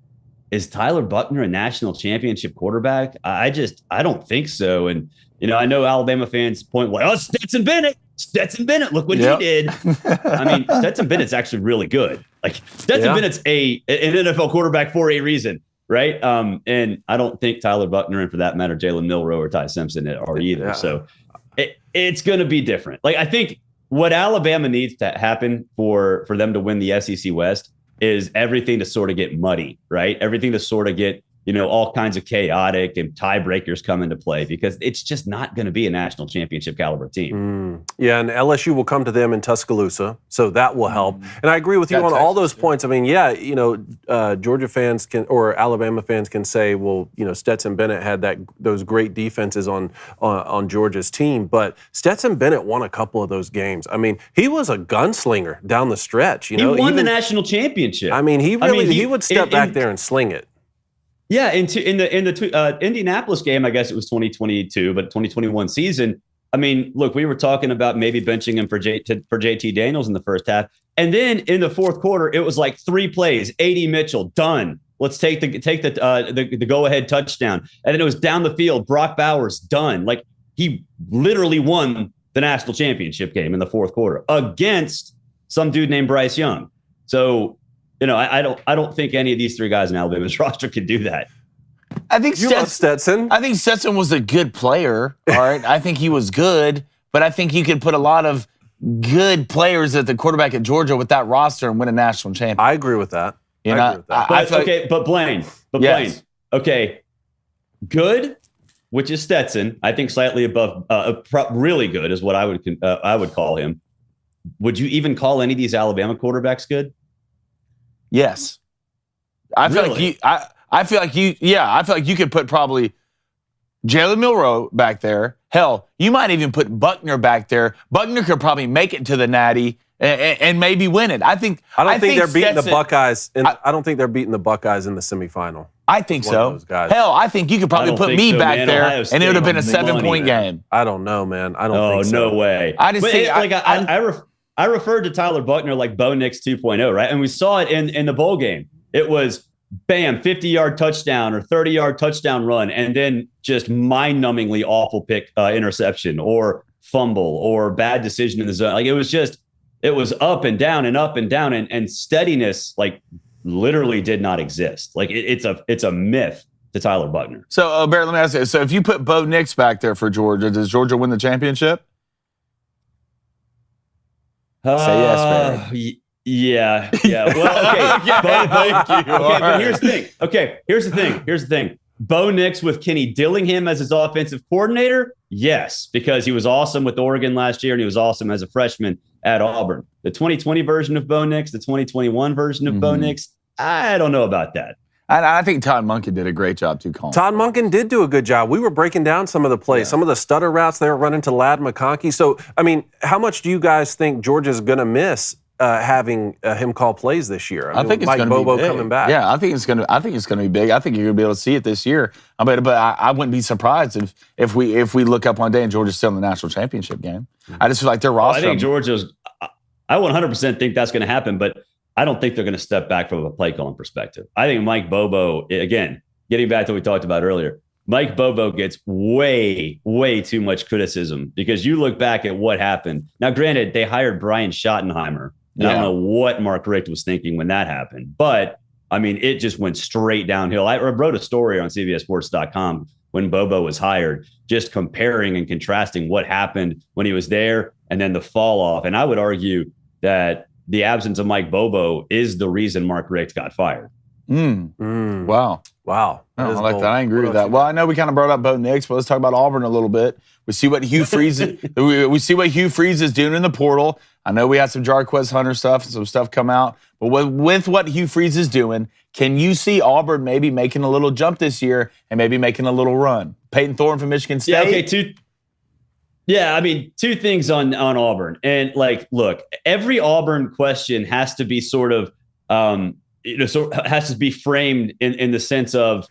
is Tyler Buchner a national championship quarterback? I don't think so. And, I know Alabama fans point, well, Stetson Bennett, look what he did. I mean, Stetson Bennett's actually really good. Like, Stetson Bennett's an NFL quarterback for a reason, right? And I don't think Tyler Buchner, and for that matter, Jalen Milroe or Ty Simpson are either. Yeah. So it's going to be different. Like, I think what Alabama needs to happen for them to win the SEC West is everything to sort of get muddy, right? Everything to sort of get, all kinds of chaotic and tiebreakers come into play because it's just not going to be a national championship caliber team. Yeah, and LSU will come to them in Tuscaloosa, so that will help. And I agree with you on all those points. I mean, Georgia fans or Alabama fans can say, well, Stetson Bennett had those great defenses on Georgia's team, but Stetson Bennett won a couple of those games. I mean, he was a gunslinger down the stretch. He won the national championship. I mean, he would step back there and sling it. Yeah, in the Indianapolis game, I guess it was 2022, but 2021 season. I mean, look, we were talking about maybe benching him for JT Daniels in the first half, and then in the fourth quarter, it was like 3 plays. A.D. Mitchell done. Let's take the go ahead touchdown, and then it was down the field. Brock Bowers done. Like, he literally won the national championship game in the fourth quarter against some dude named Bryce Young. So, I don't think any of these 3 guys in Alabama's roster could do that. I think Stetson. I think Stetson was a good player. All right. I think he was good, but I think you could put a lot of good players at the quarterback at Georgia with that roster and win a national championship. I agree with that. But Blaine. Okay. Good. which is Stetson. I think slightly above, really good is what I would call him. Would you even call any of these Alabama quarterbacks good? Yes. I feel like you could put probably Jalen Milroe back there. Hell, you might even put Buckner back there. Buckner could probably make it to the Natty and maybe win it. I don't think they're beating the Buckeyes. I don't think they're beating the Buckeyes in the semifinal. I think so. Hell, I think you could probably put me back there, and it would have been a 7-point game. I don't know, man. I don't think so. No way. I referred to Tyler Buckner like Bo Nix 2.0, right? And we saw it in the bowl game. It was bam, 50-yard touchdown or 30-yard touchdown run, and then just mind-numbingly awful interception or fumble or bad decision in the zone. Like it was up and down and up and down, and steadiness like literally did not exist. Like it's a myth to Tyler Buckner. So Barrett, let me ask you. So if you put Bo Nix back there for Georgia, does Georgia win the championship? Say yes, Barrett. Yeah. Well, okay. Thank you. Okay, but here's the thing. Okay, here's the thing. Bo Nix with Kenny Dillingham as his offensive coordinator? Yes, because he was awesome with Oregon last year and he was awesome as a freshman at Auburn. The 2020 version of Bo Nix, the 2021 version of Bo Nix, I don't know about that. I think Todd Monken did a great job too, Colin. Todd Monken did do a good job. We were breaking down some of the plays, some of the stutter routes they were running to Ladd McConkey. So, I mean, how much do you guys think Georgia's going to miss having him call plays this year? I think it's Mike going to be Bobo big. coming back. Yeah, I think it's going to be big. I think you're going to be able to see it this year. But I wouldn't be surprised if we look up one day and Georgia's still in the national championship game. I just feel like their roster. I think Georgia's. I 100% think that's going to happen, but I don't think they're going to step back from a play calling perspective. I think Mike Bobo, again, getting back to what we talked about earlier, Mike Bobo gets way, way too much criticism because you look back at what happened. Now, granted, they hired Brian Schottenheimer. And I don't know what Mark Richt was thinking when that happened. But, I mean, it just went straight downhill. I wrote a story on CBSSports.com when Bobo was hired, just comparing and contrasting what happened when he was there and then the fall off. And I would argue that the absence of Mike Bobo is the reason Mark Richt got fired. Wow. I like that. I agree with that. Well, I know we kind of brought up Bo Nix, but let's talk about Auburn a little bit. We see what Hugh Freeze is doing in the portal. I know we had some Jarquez Hunter stuff and some stuff come out, but with what Hugh Freeze is doing, can you see Auburn maybe making a little jump this year and maybe making a little run? Peyton Thorne from Michigan State. Yeah, okay, two things on Auburn. And like, look, every Auburn question has to be sort of has to be framed in the sense of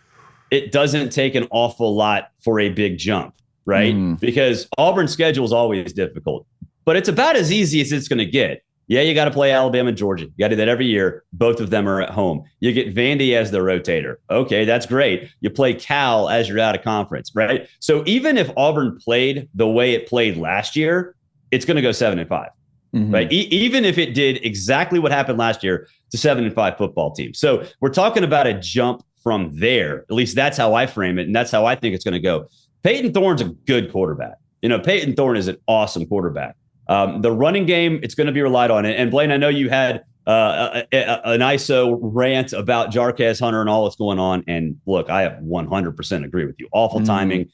it doesn't take an awful lot for a big jump, right? Because Auburn's schedule is always difficult, but it's about as easy as it's going to get. Yeah, you got to play Alabama and Georgia. You got to do that every year. Both of them are at home. You get Vandy as the rotator. Okay, that's great. You play Cal as you're out of conference, right? So even if Auburn played the way it played last year, it's going to go 7-5. Right? Even if it did exactly what happened last year, it's a 7-5 football team. So we're talking about a jump from there. At least that's how I frame it, and that's how I think it's going to go. Peyton Thorne's a good quarterback. Peyton Thorne is an awesome quarterback. The running game, it's going to be relied on. And Blaine, I know you had an ISO rant about Jarquez Hunter and all that's going on. And look, I have 100% agree with you. Awful timing.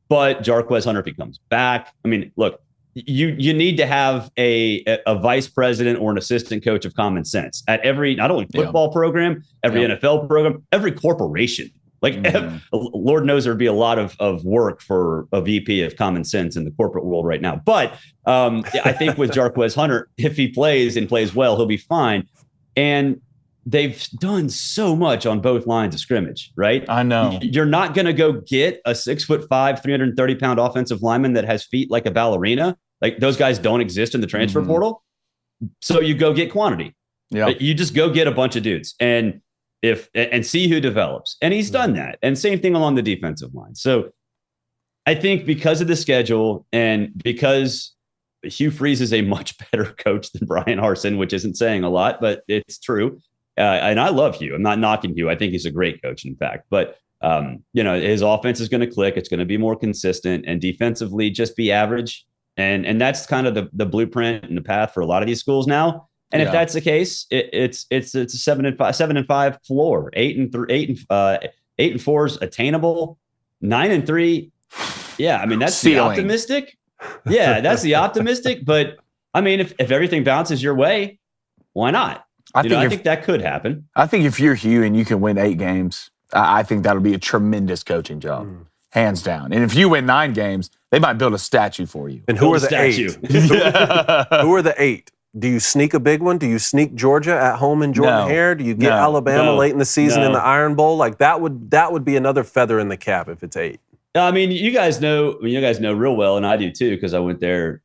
But Jarquez Hunter, if he comes back, I mean, look, you need to have a vice president or an assistant coach of common sense at every, not only football program, every NFL program, every corporation. Like, Lord knows there'd be a lot of work for a VP of common sense in the corporate world right now. But I think with Jarquez Hunter, if he plays and plays well, he'll be fine. And they've done so much on both lines of scrimmage, right? I know. You're not going to go get a 6'5", 330-pound offensive lineman that has feet like a ballerina. Like, those guys don't exist in the transfer portal. So you go get quantity. Yeah. You just go get a bunch of dudes and see who develops. And he's done that. And same thing along the defensive line. So I think because of the schedule and because Hugh Freeze is a much better coach than Brian Harsin, which isn't saying a lot, but it's true. And I love Hugh. I'm not knocking Hugh. I think he's a great coach, in fact. But, his offense is going to click. It's going to be more consistent, and defensively just be average. And that's kind of the blueprint and the path for a lot of these schools now. And if that's the case, it's a 7-5 floor. 8-4 is attainable. 9-3 Yeah, I mean, that's Ceiling. the optimistic. Yeah, that's the optimistic. But I mean, if everything bounces your way, why not? I think that could happen. I think if you're Hugh and you can win 8 games, I think that'll be a tremendous coaching job, hands down. And if you win 9 games, they might build a statue for you. And who are the 8? Who are the 8? Do you sneak a big one? Do you sneak Georgia at home in Jordan-Hare? Do you get Alabama late in the season in the Iron Bowl? Like that would be another feather in the cap if it's 8. I mean, you guys know real well, and I do too, because I went there.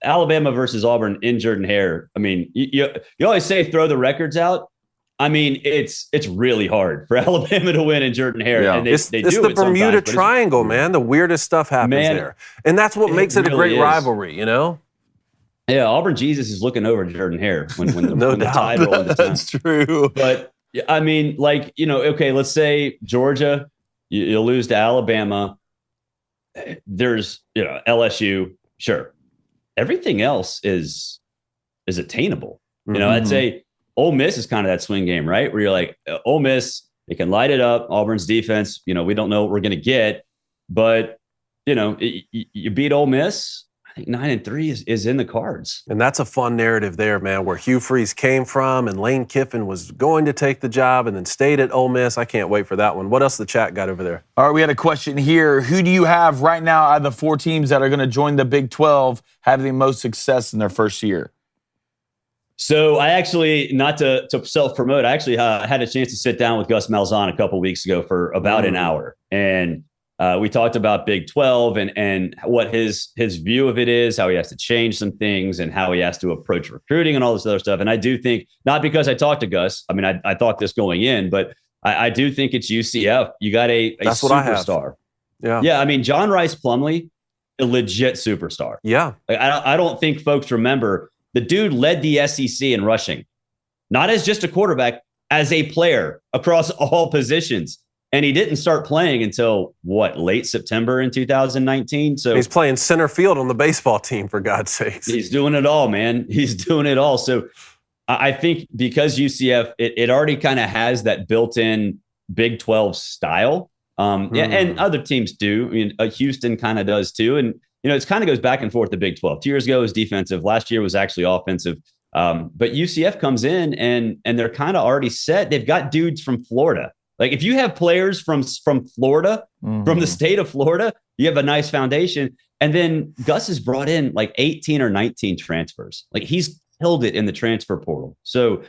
Alabama versus Auburn in Jordan-Hare. I mean, you always say throw the records out. I mean, it's really hard for Alabama to win in Jordan-Hare. Yeah. And it's the Bermuda Triangle, man. The weirdest stuff happens there. And that's what makes it a great rivalry, Yeah, Auburn Jesus is looking over Jordan-Hare when the tide rolls into town. That's true. But, I mean, okay, let's say Georgia, you'll lose to Alabama. There's, LSU, sure. Everything else is attainable. I'd say Ole Miss is kind of that swing game, right? Where you're like, Ole Miss, they can light it up. Auburn's defense, we don't know what we're going to get. But, you beat Ole Miss. I think 9-3 is in the cards. And that's a fun narrative there, man, where Hugh Freeze came from and Lane Kiffin was going to take the job and then stayed at Ole Miss. I can't wait for that one. What else the chat got over there? All right, we had a question here. Who do you have right now out of the 4 teams that are going to join the Big 12 having the most success in their first year? So I actually, not to self-promote, I actually had a chance to sit down with Gus Malzahn a couple weeks ago for about an hour. And we talked about Big 12 and what his view of it is, how he has to change some things and how he has to approach recruiting and all this other stuff. And I do think, not because I talked to Gus, I mean, I thought this going in, but I do think it's UCF. You got a superstar. Yeah. I mean, John Rice Plumlee, a legit superstar. Yeah. I don't think folks remember the dude led the SEC in rushing, not as just a quarterback, as a player across all positions. And he didn't start playing until, late September in 2019. So he's playing center field on the baseball team, for God's sakes. He's doing it all, man. He's doing it all. So I think because UCF, it already kind of has that built-in Big 12 style. And other teams do. I mean, Houston kind of does too. And, it kind of goes back and forth, the Big 12. 2 years ago it was defensive. Last year was actually offensive. But UCF comes in and they're kind of already set. They've got dudes from Florida. Like if you have players from Florida, from the state of Florida, you have a nice foundation. And then Gus has brought in like 18 or 19 transfers. Like he's killed it in the transfer portal. So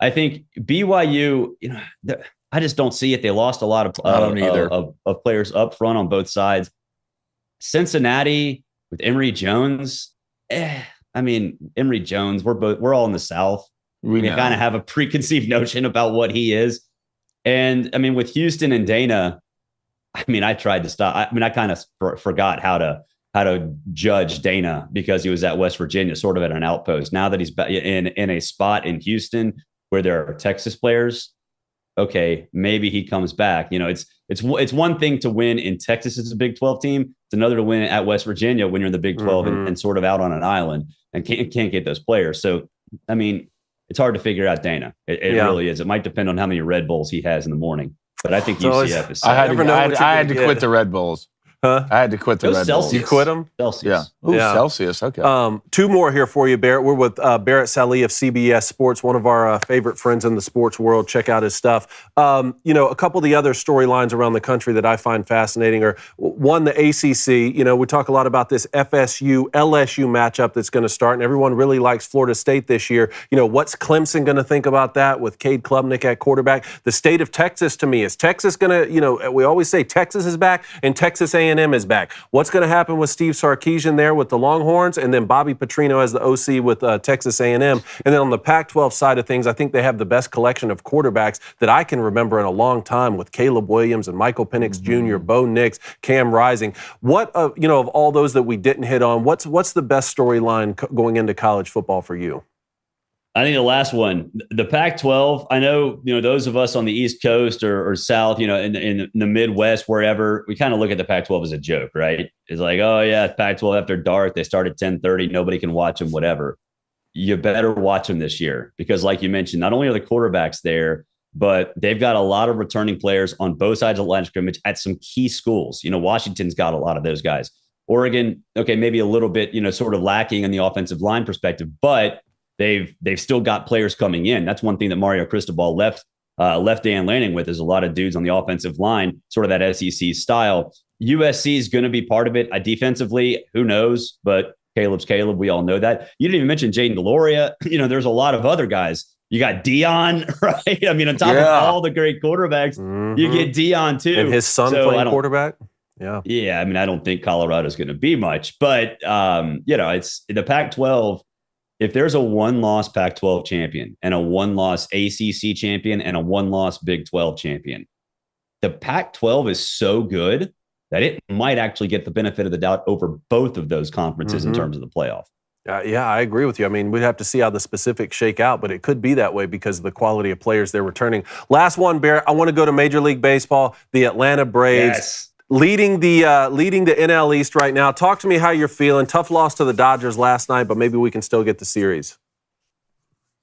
I think BYU, I just don't see it. They lost a lot of players up front on both sides. Cincinnati with Emory Jones. I mean, Emory Jones, we're all in the South. We kind of have a preconceived notion about what he is. And I mean, with Houston and Dana, I mean, I tried to stop. I mean, I kind of forgot how to judge Dana because he was at West Virginia, sort of at an outpost. Now that he's in a spot in Houston where there are Texas players, okay, maybe he comes back. It's one thing to win in Texas as a Big 12 team. It's another to win at West Virginia when you're in the Big 12 and sort of out on an island and can't get those players. So, I mean, it's hard to figure out Dana. It really is. It might depend on how many Red Bulls he has in the morning. But I think UCF is. I had to quit the Red Bulls. Huh? I had to quit the Red Bulls. You quit them? Celsius. Yeah. Ooh, Celsius. Okay. 2 more here for you, Barrett. We're with Barrett Sallee of CBS Sports, one of our favorite friends in the sports world. Check out his stuff. A couple of the other storylines around the country that I find fascinating are, one, the ACC. We talk a lot about this FSU-LSU matchup that's going to start, and everyone really likes Florida State this year. What's Clemson going to think about that with Cade Klubnik at quarterback? The state of Texas, to me, is Texas going to, we always say Texas is back, and Texas A&M is back. What's going to happen with Steve Sarkisian there with the Longhorns, and then Bobby Petrino as the OC with Texas A&M? And then on the Pac-12 side of things, I think they have the best collection of quarterbacks that I can remember in a long time, with Caleb Williams and Michael Penix Jr., Bo Nix, Cam Rising. What of all those that we didn't hit on, what's the best storyline going into college football for you? I think the last one, the Pac-12, I know, those of us on the East Coast or South, in the Midwest, wherever, we kind of look at the Pac-12 as a joke, right? It's like, oh, yeah, Pac-12 after dark, they start at 10:30, nobody can watch them, whatever. You better watch them this year because, like you mentioned, not only are the quarterbacks there, but they've got a lot of returning players on both sides of the line of scrimmage at some key schools. Washington's got a lot of those guys. Oregon, okay, maybe a little bit, sort of lacking in the offensive line perspective, but they've still got players coming in. That's one thing that Mario Cristobal left Dan Lanning with, is a lot of dudes on the offensive line, sort of that SEC style. USC is going to be part of it. Defensively, who knows? But Caleb's Caleb. We all know that. You didn't even mention Jaden DeLoria. There's a lot of other guys. You got Dion, right? I mean, on top of all the great quarterbacks, you get Dion too. And his son playing quarterback. Yeah. Yeah. I mean, I don't think Colorado's going to be much, but it's the Pac-12. If there's a one-loss Pac-12 champion and a one-loss ACC champion and a one-loss Big 12 champion, the Pac-12 is so good that it might actually get the benefit of the doubt over both of those conferences in terms of the playoff. Yeah, I agree with you. I mean, we'd have to see how the specifics shake out, but it could be that way because of the quality of players they're returning. Last one, Barrett, I want to go to Major League Baseball, the Atlanta Braves. Yes. Leading the NL East right now. Talk to me how you're feeling. Tough loss to the Dodgers last night, but maybe we can still get the series.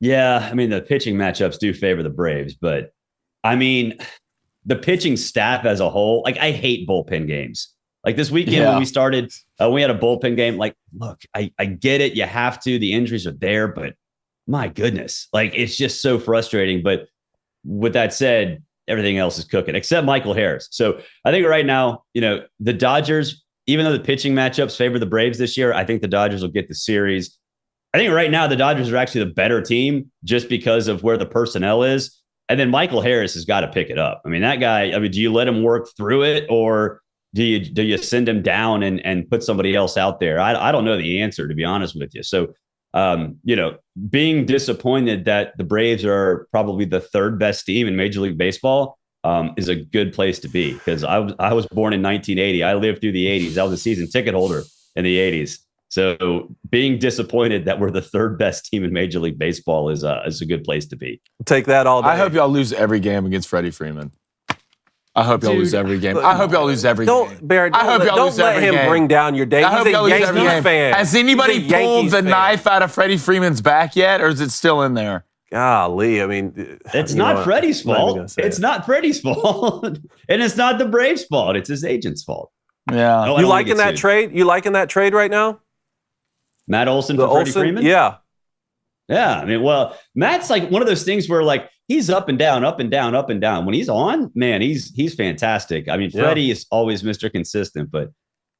Yeah, I mean, the pitching matchups do favor the Braves, but I mean, the pitching staff as a whole, like, I hate bullpen games. Like this weekend when we started, we had a bullpen game. Like, look, I get it. You have to. The injuries are there, but my goodness, like, it's just so frustrating. But with that said, everything else is cooking except Michael Harris. So I think right now, the Dodgers, even though the pitching matchups favor the Braves this year, I think the Dodgers will get the series. I think right now the Dodgers are actually the better team just because of where the personnel is. And then Michael Harris has got to pick it up. I mean, that guy, do you let him work through it, or do you send him down and put somebody else out there? I don't know the answer, to be honest with you. So, being disappointed that the Braves are probably the third best team in Major League Baseball is a good place to be, because I was born in 1980. I lived through the 80s. I was a season ticket holder in the 80s. So being disappointed that we're the third best team in Major League Baseball is a good place to be. Take that all day. I hope y'all lose every game against Freddie Freeman. I hope y'all lose every game. I hope y'all lose every game. Barrett, don't let him bring down your day. He's a Yankees fan. Has anybody pulled the knife out of Freddie Freeman's back yet, or is it still in there? Golly, I mean, it's not Freddie's fault. It's not Freddie's fault, and it's not the Braves' fault. It's his agent's fault. Yeah, you liking that trade? You liking that trade right now? Matt Olson for Freddie Freeman? Yeah. Yeah. I mean, well, Matt's like one of those things where, like, he's up and down, up and down, up and down. When he's on, man, he's fantastic. I mean, Freddie is always Mr. Consistent, but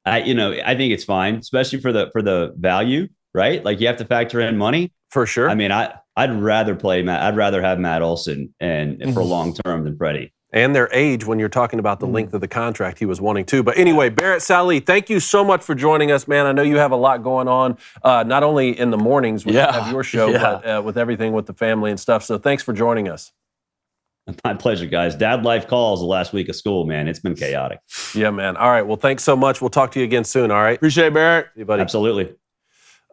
I think it's fine, especially for the value, right? Like, you have to factor in money. For sure. I mean, I'd rather play Matt. I'd rather have Matt Olson and for long term than Freddie. And their age, when you're talking about the length of the contract he was wanting to. But anyway, Barrett Sallee, thank you so much for joining us, man. I know you have a lot going on, not only in the mornings when you have your show, but with everything with the family and stuff. So thanks for joining us. My pleasure, guys. Dad life calls the last week of school, man. It's been chaotic. Yeah, man. All right. Well, thanks so much. We'll talk to you again soon, all right? Appreciate it, Barrett. See you, buddy. Absolutely.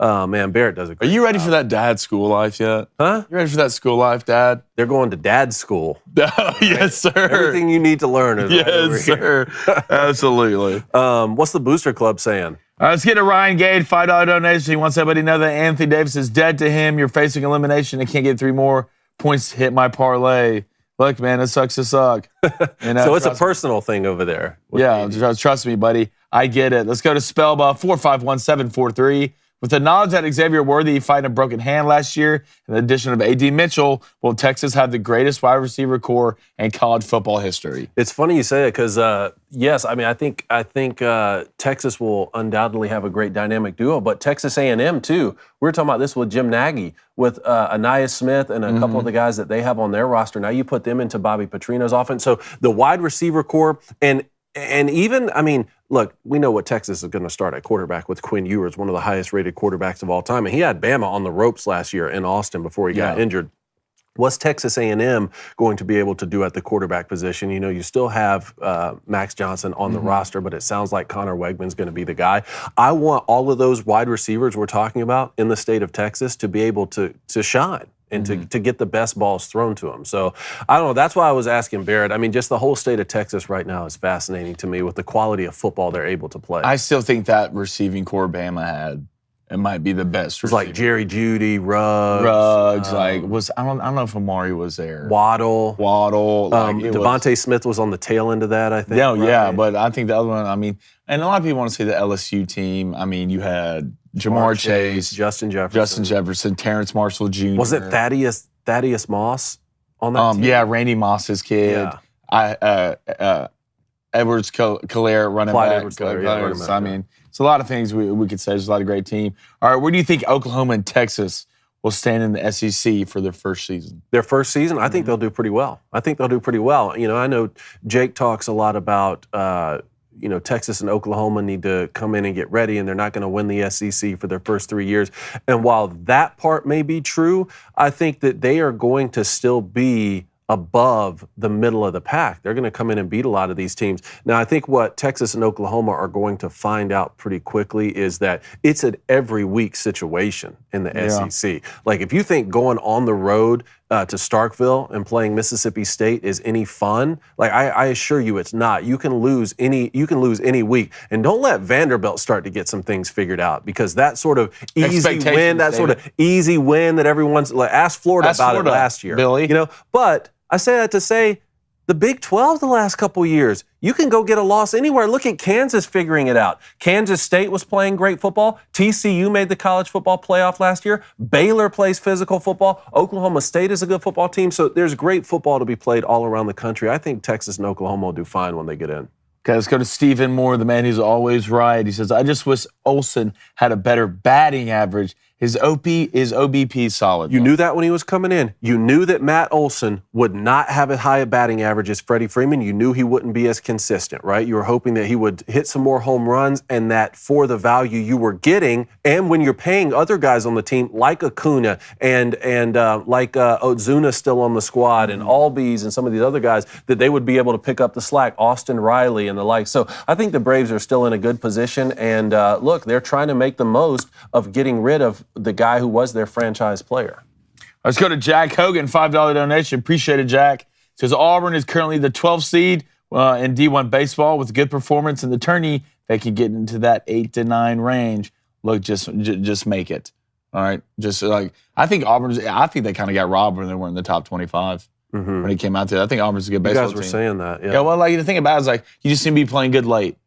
Oh, man, Barrett does a great Are you ready job. for that dad school life yet? Huh? You ready for that school life, Dad? They're going to dad school. Oh, yes, sir. Everything you need to learn is right over yes, sir. Absolutely. What's the Booster Club saying? Let's get to Ryan Gade, $5 donation. He wants everybody to know that Anthony Davis is dead to him. You're facing elimination and can't get 3 more points to hit my parlay. Look, man, it sucks to suck. So it's a personal thing over there. Yeah, trust me, buddy. I get it. Let's go to Spellba, 451-743. With the knowledge that Xavier Worthy fighting a broken hand last year and the addition of A.D. Mitchell, will Texas have the greatest wide receiver core in college football history? It's funny you say it because, yes, I mean, I think Texas will undoubtedly have a great dynamic duo, but Texas A&M too. We were talking about this with Jim Nagy, with Anais Smith and a couple of the guys that they have on their roster. Now you put them into Bobby Petrino's offense. So the wide receiver core and even, I mean, look, we know what Texas is going to start at quarterback with Quinn Ewers, one of the highest-rated quarterbacks of all time. And he had Bama on the ropes last year in Austin before he got injured. What's Texas A&M going to be able to do at the quarterback position? You know, you still have Max Johnson on the roster, but it sounds like Connor Wegman's going to be the guy. I want all of those wide receivers we're talking about in the state of Texas to be able to shine and to get the best balls thrown to them. So, I don't know. That's why I was asking Barrett. I mean, just the whole state of Texas right now is fascinating to me with the quality of football they're able to play. I still think that receiving core Bama had it might be the best. It was like Jerry Jeudy, Ruggs. I don't know if Amari was there. Waddle. Devontae Smith was on the tail end of that, I think. Yeah, but I think the other one, and a lot of people want to say the LSU team. You had Jamar Chase, Justin Jefferson, Terrence Marshall Jr. Was it Thaddeus Moss on that team? Yeah, Randy Moss's kid. Yeah. Edwards Kalair running Clyde back. Edwards-Helaire, it's a lot of things we could say. There's a lot of great team. All right, where do you think Oklahoma and Texas will stand in the SEC for their first season? Their first season? I think they'll do pretty well. I know Jake talks a lot about, Texas and Oklahoma need to come in and get ready, and they're not going to win the SEC for their first 3 years. And while that part may be true, I think that they are going to still be above the middle of the pack. They're going to come in and beat a lot of these teams. Now, I think what Texas and Oklahoma are going to find out pretty quickly is that it's an every week situation in the SEC. Like, if you think going on the road to Starkville and playing Mississippi State is any fun, like I assure you it's not. You can lose any week. And don't let Vanderbilt start to get some things figured out, because that sort of easy win, that everyone's like, ask Florida about it last year. Billy. But I say that to say the Big 12 the last couple years, you can go get a loss anywhere. Look at Kansas figuring it out. Kansas State was playing great football. TCU made the college football playoff last year. Baylor plays physical football. Oklahoma State is a good football team. So there's great football to be played all around the country. I think Texas and Oklahoma will do fine when they get in. Okay, let's go to Stephen Moore, the man who's always right. He says, I just wish Olsen had a better batting average. His OBP solid. You knew that when he was coming in. You knew that Matt Olson would not have as high a batting average as Freddie Freeman. You knew he wouldn't be as consistent, right? You were hoping that he would hit some more home runs, and that for the value you were getting, and when you're paying other guys on the team like Acuna and like Ozuna still on the squad, and Albies and some of these other guys, that they would be able to pick up the slack, Austin Riley and the like. So I think the Braves are still in a good position, and look, they're trying to make the most of getting rid of the guy who was their franchise player. Let's go to Jack Hogan, $5 donation. Appreciate it, Jack. Says Auburn is currently the 12th seed in D1 baseball with good performance in the tourney. They can get into that 8 to 9 range. Look, just make it. All right, I think they kind of got robbed when they were in the top 25 when it came out there. I think Auburn's a good baseball team. You guys were saying that, yeah. Yeah, well, the thing about it is you just seem to be playing good late.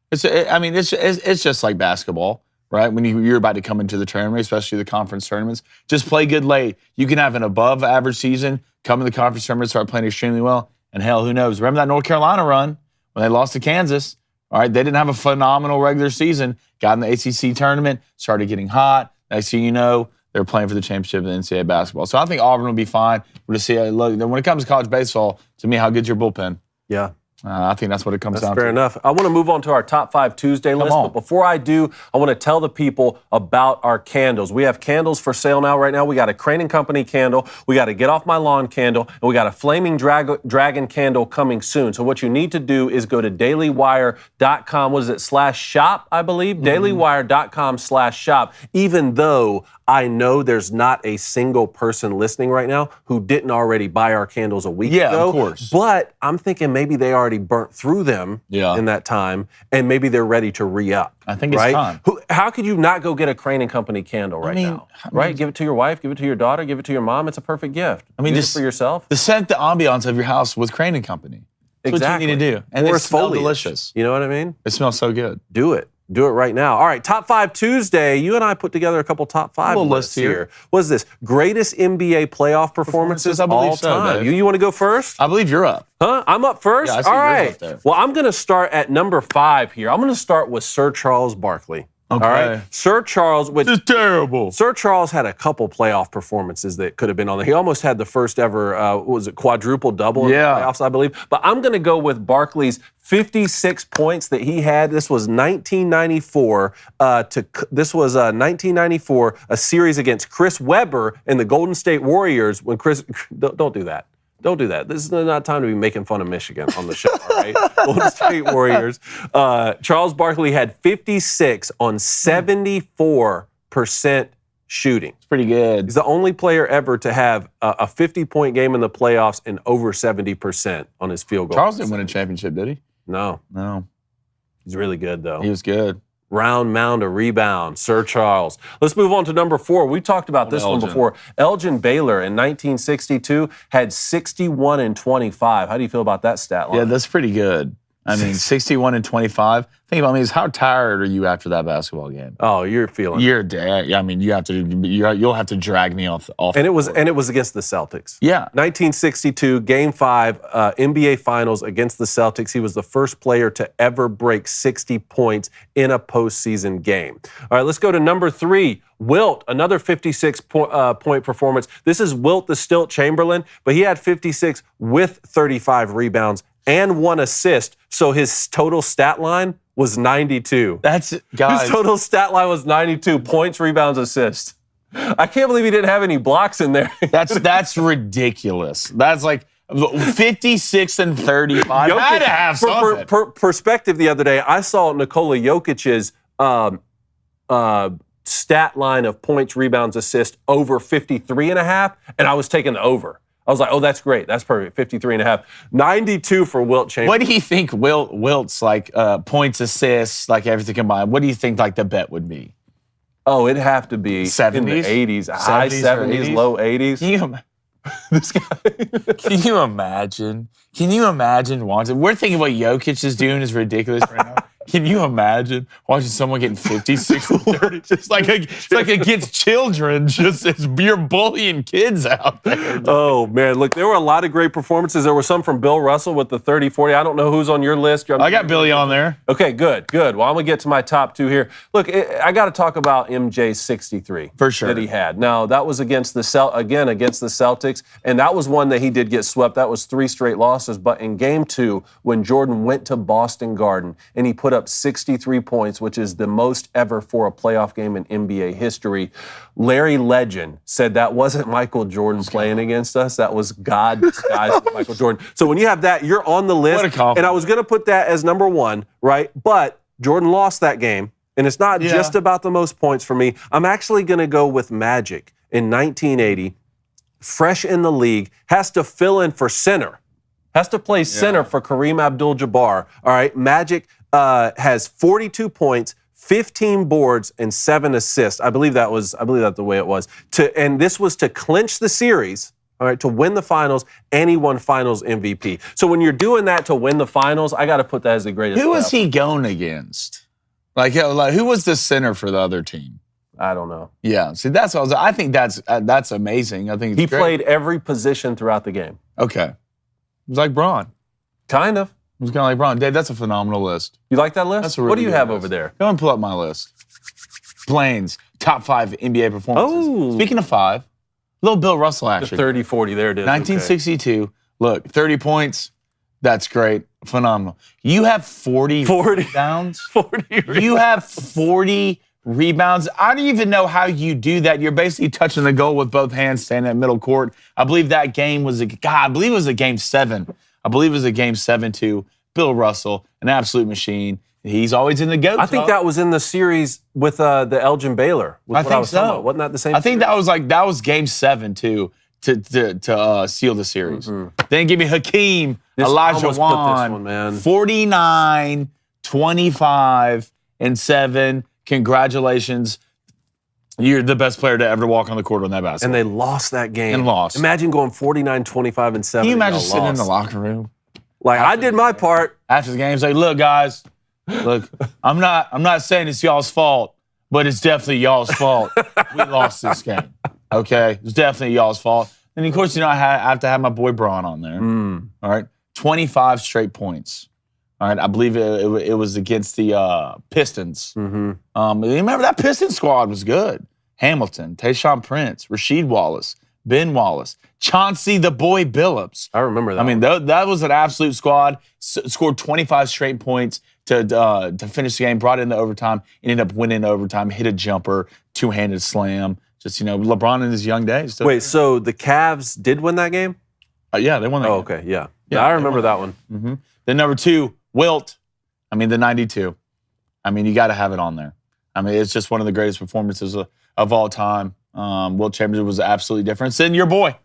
It's just like basketball. Right, when you're about to come into the tournament, especially the conference tournaments, just play good late. You can have an above-average season, come in the conference tournament, start playing extremely well, and hell, who knows? Remember that North Carolina run when they lost to Kansas? All right, they didn't have a phenomenal regular season, got in the ACC tournament, started getting hot. Next thing you know, they're playing for the championship in NCAA basketball. So I think Auburn will be fine. We'll just see. Look, when it comes to college baseball, to me, how good's your bullpen? Yeah. I think that's what it comes down to. That's fair enough. I want to move on to our Top 5 Tuesday list, but before I do, I want to tell the people about our candles. We have candles for sale now. Right now, we got a Crain & Company candle, we got a Get Off My Lawn candle, and we got a Flaming Dragon candle coming soon. So what you need to do is go to dailywire.com, /shop, I believe? dailywire.com/shop, even though I know there's not a single person listening right now who didn't already buy our candles a week ago. Yeah, of course. But I'm thinking maybe they already burnt through them in that time, and maybe they're ready to re-up. I think it's time. How could you not go get a Crain & Company candle now? Right? Give it to your wife, give it to your daughter, give it to your mom. It's a perfect gift. Use it for yourself. The scent, the ambiance of your house with Crain & Company. That's what you need to do. And it smells delicious. You know what I mean? It smells so good. Do it. Do it right now. All right, Top 5 Tuesday. You and I put together a couple Top 5 lists here. What is this? Greatest NBA playoff performances of all time. You want to go first? I believe you're up. Huh? I'm up first? Yeah, I see all yours right. up there. Well, I'm going to start at number 5 here. I'm going to start with Sir Charles Barkley. Okay. All right. Sir Charles, which is terrible. Sir Charles had a couple playoff performances that could have been on there. He almost had the first ever, quadruple double in the playoffs, I believe. But I'm going to go with Barkley's 56 points that he had. This was 1994. 1994, a series against Chris Webber and the Golden State Warriors. When don't do that. Don't do that. This is not time to be making fun of Michigan on the show, all right? Golden State Warriors. Charles Barkley had 56 on 74% shooting. It's pretty good. He's the only player ever to have a 50-point game in the playoffs and over 70% on his field goal. Charles didn't win a championship, did he? No. No. He's really good, though. He was good. round mound a rebound, Sir Charles. Let's move on to number 4. We talked about this one before. Elgin Baylor in 1962 had 61 and 25. How do you feel about that stat line? Yeah, that's pretty good. I mean, 61 and 25. Think about me, is how tired are you after that basketball game? Oh, you're feeling. You're dead. I mean, you'll have to drag me off. And it was against the Celtics. Yeah. 1962, Game 5, NBA Finals against the Celtics. He was the first player to ever break 60 points in a postseason game. All right, let's go to number 3. Wilt, another 56-point performance. This is Wilt the Stilt Chamberlain, but he had 56 with 35 rebounds and 1 assist. So his total stat line was 92. Guys. His total stat line was 92 points, rebounds, assists. I can't believe he didn't have any blocks in there. That's ridiculous. That's like 56 and 35. Jokic, I had to have something. Perspective the other day, I saw Nikola Jokic's stat line of points, rebounds, assists over 53 and a half, and I was taking the over. I was like, oh, that's great. That's perfect. 53 and a half. 92 for Wilt Chamberlain. What do you think Wilt's like points, assists, like everything combined? What do you think like the bet would be? Oh, it'd have to be 70s? in the 80s. High 70s, 80s? low 80s. This guy. Can you imagine? Can you imagine watching? We're thinking what Jokic is doing is ridiculous right now. Can you imagine watching someone getting 56 and 30? It's like against children. You're bullying kids out there. Oh, man. Look, there were a lot of great performances. There were some from Bill Russell with the 30-40. I don't know who's on your list. I got Billy on there. Okay, good. Well, I'm going to get to my top 2 here. Look, I got to talk about MJ's 63. For sure. That he had. Now, that was against the Celtics, and that was one that he did get swept. That was 3 straight losses. But in Game 2, when Jordan went to Boston Garden and he put up 63 points, which is the most ever for a playoff game in NBA history. Larry Legend said that wasn't Michael Jordan playing against us. That was God disguised as Michael Jordan. So when you have that, you're on the list. What a compliment. And I was going to put that as number 1, right? But Jordan lost that game. And it's not just about the most points for me. I'm actually going to go with Magic in 1980. Fresh in the league, has to fill in for center. Has to play center for Kareem Abdul-Jabbar. All right, Magic has 42 points, 15 boards, and 7 assists. I believe that's the way it was. And this was to clinch the series, all right, to win the finals, and he won finals MVP. So when you're doing that to win the finals, I got to put that as the greatest. Who was he going against? Like who was the center for the other team? I don't know. Yeah, see, that's what I think that's amazing. I think he played every position throughout the game. Okay. It was like Braun. Kind of. It was kind of like Braun. Dave, that's a phenomenal list. You like that list? That's a really what do you good have list. over there? Go and pull up my list. Plains, top 5 NBA performances. Oh. Speaking of 5, little Bill Russell actually. The 30-40, there it is. 1962. Okay. Look, 30 points. That's great. Phenomenal. You have 40 rebounds. 40 rebounds. You have 40 rebounds. I don't even know how you do that. You're basically touching the goal with both hands, standing at middle court. I believe that game was I believe it was a game 7. I believe it was a game 7-2. Bill Russell, an absolute machine. He's always in the GOAT. I think that was in the series with the Elgin Baylor. I think so. Wasn't that the same? I think that was game 7 too to seal the series. Mm-hmm. Then give me Hakeem, Elijah Wan, 49, 25, and 7. Congratulations. You're the best player to ever walk on the court on that basketball. And they lost that game. And lost. Imagine going 49, 25, and 7. Can you imagine sitting in the locker room? Like, I did my part. After the game, say, look, guys, look, I'm not saying it's y'all's fault, but it's definitely y'all's fault. We lost this game. Okay? It's definitely y'all's fault. And, of course, I have to have my boy Braun on there. All right? 25 straight points. All right, I believe it was against the Pistons. Remember that Pistons squad was good. Hamilton, Tayshaun Prince, Rasheed Wallace, Ben Wallace, Chauncey the Boy Billups. I remember that. I mean, that was an absolute squad. Scored 25 straight points to finish the game. Brought it into overtime. Ended up winning overtime. Hit a jumper, 2-handed slam. Just LeBron in his young days. Wait, so the Cavs did win that game? Yeah, they won that game. Oh, okay, yeah. I remember that one. Mm-hmm. Then number 2. Wilt, the 92. You got to have it on there. It's just one of the greatest performances of all time. Wilt Chamberlain was absolutely different. Then your boy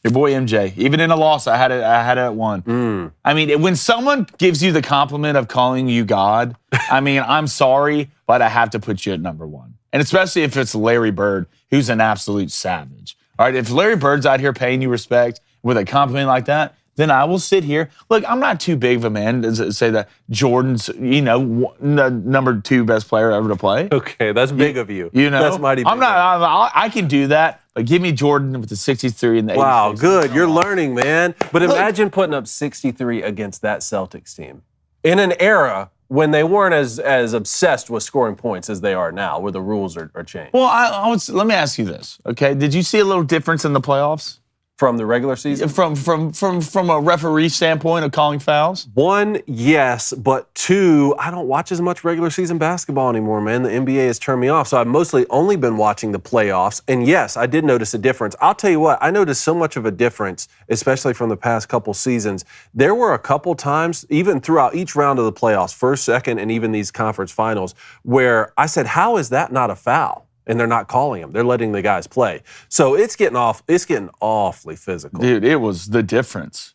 MJ. Even in a loss, I had it at 1. When someone gives you the compliment of calling you God, I mean, I'm sorry, but I have to put you at number one. And especially if it's Larry Bird, who's an absolute savage. All right, if Larry Bird's out here paying you respect with a compliment like that, then I will sit here. Look, I'm not too big of a man to say that Jordan's, the number 2 best player ever to play. Okay, that's big of you. That's mighty big. I can do that, but give me Jordan with the 63 and the 86. Wow, good. You're learning, man. But imagine putting up 63 against that Celtics team in an era when they weren't as obsessed with scoring points as they are now, where the rules are changed. Well, let me ask you this, okay? Did you see a little difference in the playoffs? From the regular season? From a referee standpoint of calling fouls? 1, yes, but 2, I don't watch as much regular season basketball anymore, man. The NBA has turned me off, so I've mostly only been watching the playoffs. And yes, I did notice a difference. I'll tell you what, I noticed so much of a difference, especially from the past couple seasons. There were a couple times, even throughout each round of the playoffs, first, second, and even these conference finals, where I said, how is that not a foul? And they're not calling them. They're letting the guys play. So it's getting awfully physical. Dude, it was the difference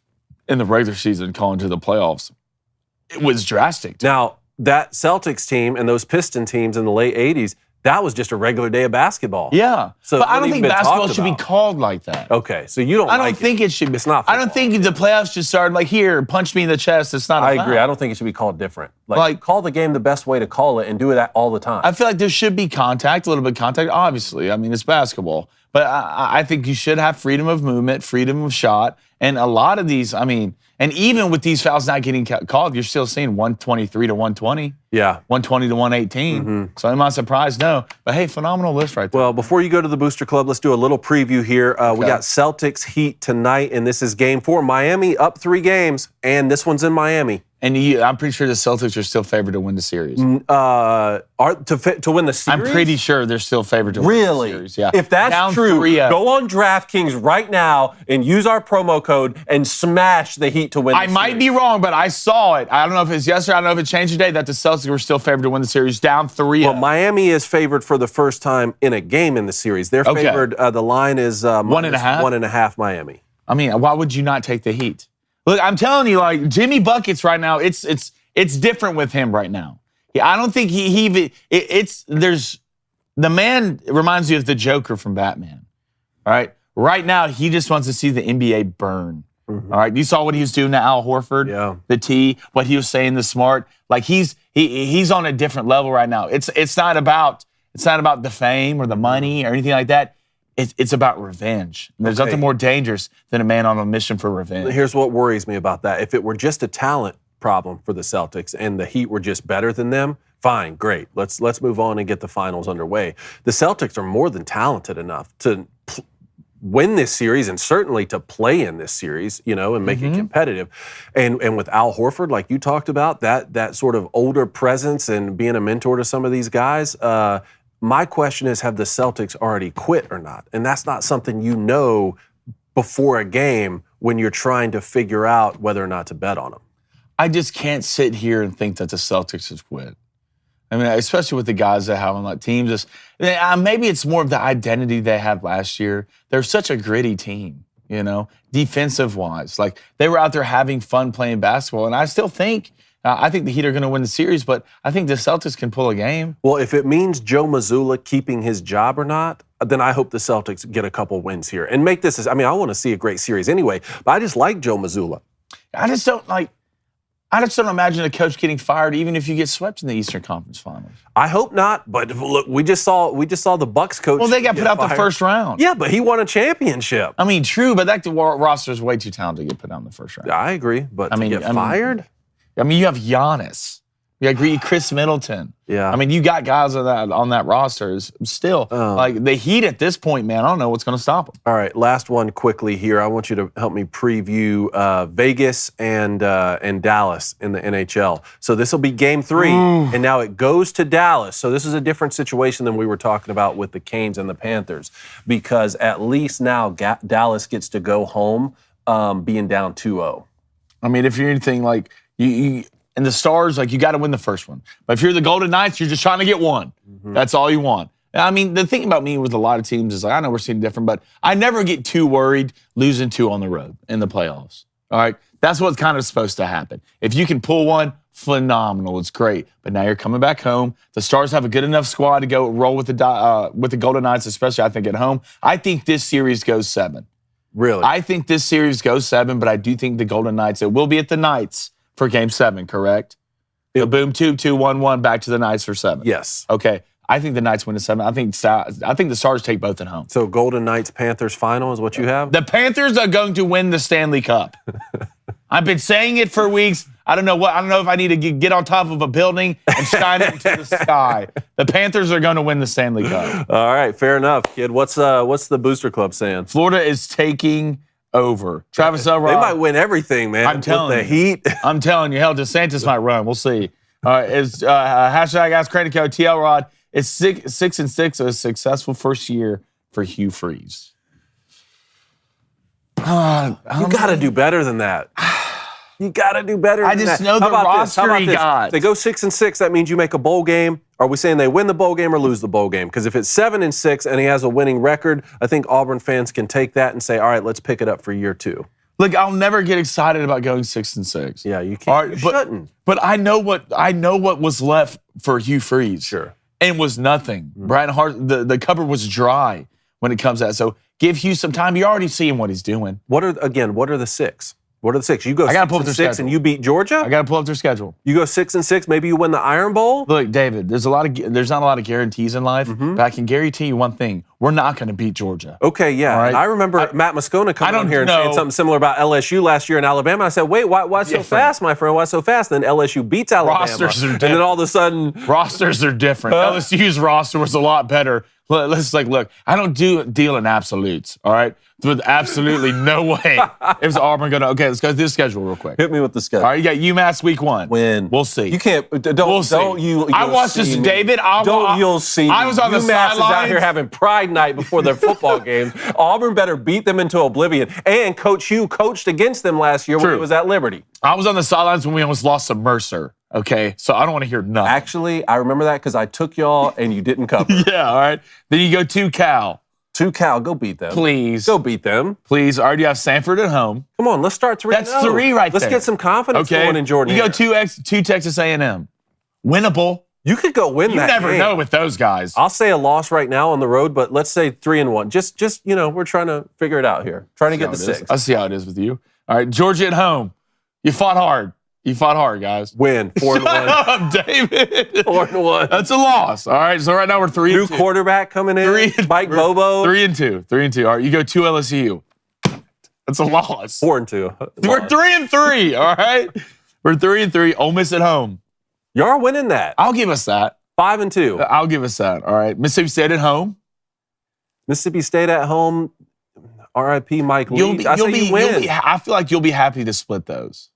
in the regular season calling to the playoffs. It was drastic. Now, that Celtics team and those Piston teams in the late 80s, that was just a regular day of basketball. Yeah. So but I don't think basketball should be called like that. Okay, so you don't I don't think it should be. It's not football. I don't think the playoffs should start like, here, punch me in the chest. It's not a foul. I agree. I don't think it should be called different. Like, call the game the best way to call it and do that all the time. I feel like there should be contact, a little bit of contact, obviously. I mean, it's basketball. But I think you should have freedom of movement, freedom of shot. And a lot of these, I mean, and even with these fouls not getting called, you're still seeing 123 to 120. Yeah. 120 to 118. Mm-hmm. So am I surprised? No. But hey, phenomenal list right there. Well, before you go to the Booster Club, let's do a little preview here. We got Celtics Heat tonight, and this is game 4. Miami up 3 games, and this one's in Miami. And I'm pretty sure the Celtics are still favored to win the series. To win the series? I'm pretty sure they're still favored to win the series. Yeah. If that's Down true, 3-0. go on DraftKings right now and use our promo code and smash the Heat to win the series. I might be wrong, but I saw it. I don't know if it's yesterday. I don't know if it changed today that the Celtics were still favored to win the series, down 3-0. Well, Miami is favored for the first time in a game in the series. They're favored. The line is 1.5? 1.5 Miami. I mean, why would you not take the Heat? Look, I'm telling you, like Jimmy Buckets right now, it's different with him right now. I don't think the man reminds you of the Joker from Batman. All right. Right now, he just wants to see the NBA burn. Mm-hmm. All right. You saw what he was doing to Al Horford, the T, what he was saying, the smart. Like he's on a different level right now. It's not about the fame or the money or anything like that. It's about revenge. And there's nothing more dangerous than a man on a mission for revenge. Here's what worries me about that. If it were just a talent problem for the Celtics and the Heat were just better than them, fine, great. Let's move on and get the finals underway. The Celtics are more than talented enough to win this series and certainly to play in this series, and make it competitive. And with Al Horford, like you talked about, that sort of older presence and being a mentor to some of these guys, my question is, have the Celtics already quit or not? And that's not something you know before a game when you're trying to figure out whether or not to bet on them. I just can't sit here and think that the Celtics have quit. I mean, especially with the guys that have on that team. Maybe it's more of the identity they had last year. They're such a gritty team, defensive-wise. Like, they were out there having fun playing basketball. And I still think, I think the Heat are going to win the series, but I think the Celtics can pull a game. Well, if it means Joe Mazzulla keeping his job or not, then I hope the Celtics get a couple wins here. And make this, I want to see a great series anyway, but I just like Joe Mazzulla. I just don't imagine a coach getting fired even if you get swept in the Eastern Conference Finals. I hope not, but look, we just saw the Bucks coach. Well, they got put out the first round. Yeah, but he won a championship. I mean, true, but that roster is way too talented to get put out in the first round. Yeah, I agree, but to get fired? You have Giannis. You agree, Chris Middleton. Yeah. You got guys on that roster. Still, like the Heat at this point, man, I don't know what's going to stop them. All right, last one quickly here. I want you to help me preview Vegas and Dallas in the NHL. So this will be Game 3, and now it goes to Dallas. So this is a different situation than we were talking about with the Canes and the Panthers, because at least now Dallas gets to go home being down 2-0. If you're anything like you and the Stars, like, you got to win the first one. But if you're the Golden Knights, you're just trying to get one. Mm-hmm. That's all you want. The thing about me with a lot of teams is, like, I know we're seeing different, but I never get too worried losing 2 on the road in the playoffs. All right? That's what's kind of supposed to happen. If you can pull one, phenomenal. It's great. But now you're coming back home. The Stars have a good enough squad to go roll with the Golden Knights, especially, I think, at home. I think this series goes 7. Really? I think this series goes 7, but I do think the Golden Knights, it will be at the Knights for Game 7, correct? The boom, 2-2, 1-1, back to the Knights for 7. Yes. Okay. I think the Knights win to 7. I think the Stars take both at home. So Golden Knights Panthers final is what you have? The Panthers are going to win the Stanley Cup. I've been saying it for weeks. I don't know if I need to get on top of a building and shine it into the sky. The Panthers are going to win the Stanley Cup. All right, fair enough, kid. What's the Booster Club saying? Florida is taking over. Travis Elrod. They might win everything, man. I'm telling you. The Heat. I'm telling you. Hell, DeSantis might run. We'll see. It's hashtag Ask Crain Co. T. Elrod. It's 6-6, a successful first year for Hugh Freeze. You got to do better than that. You got to do better than that. I just know the roster he got. If they go 6-6, that means you make a bowl game. Are we saying they win the bowl game or lose the bowl game? Because if it's 7-6 and he has a winning record, I think Auburn fans can take that and say, all right, let's pick it up for year 2. Look, I'll never get excited about going 6-6. Yeah, you can't. Right, you shouldn't. But I know what was left for Hugh Freeze. Sure. And was nothing. Brian Hart, the cupboard was dry when it comes to that. So give Hugh some time. You're already seeing what he's doing. What are the 6? What are the 6? You go 6-6 and you beat Georgia? I got to pull up their schedule. You go 6-6, maybe you win the Iron Bowl? Look, David, there's not a lot of guarantees in life, but I can guarantee you one thing. We're not going to beat Georgia. Okay, yeah. Right? I remember Matt Moscona coming on here and saying something similar about LSU last year in Alabama. I said, wait, why so fast, my friend? Why so fast? Then LSU beats Alabama. Rosters are different. And then all of a sudden... Rosters are different. LSU's roster was a lot better. Let's look, I don't deal in absolutes, all right? With absolutely no way is Auburn going to... Okay, let's go through the schedule real quick. Hit me with the schedule. All right, you got UMass week 1. Win. We'll see. You can't... We'll see. I watched this, David. You'll see. I was on the UMass is out sidelines. here having pride night before their football game. Auburn better beat them into oblivion. And Coach Hugh coached against them last year when he was at Liberty. I was on the sidelines when we almost lost to Mercer. Okay, so I don't want to hear nothing. Actually, I remember that because I took y'all and you didn't cover. Yeah, all right. Then you go to Cal. To Cal, go beat them. Please. Go beat them. Please. All right, you have Sanford at home. Come on, let's start 3-0. That's 3 right there. Let's get some confidence going in Jordan. You go to Texas A&M. Winnable. You could go win that game. You never know with those guys. I'll say a loss right now on the road, but let's say 3-1. Just we're trying to figure it out here. Trying to get to 6. I'll see how it is with you. All right, Georgia at home. You fought hard. You fought hard, guys. Win 4-1. Shut up, David. 4-1. That's a loss. All right, so right now we're 3-2. New quarterback coming in. Mike Bobo. 3-2. 3-2. All right, you go to LSU. That's a loss. 4-2. We're 3-3. All right, we're 3-3. Ole Miss at home. You are winning that. I'll give us that. 5-2. I'll give us that. All right, Mississippi State at home. Mississippi State at home. R.I.P. Mike Leach. I say you win. I feel like you'll be happy to split those.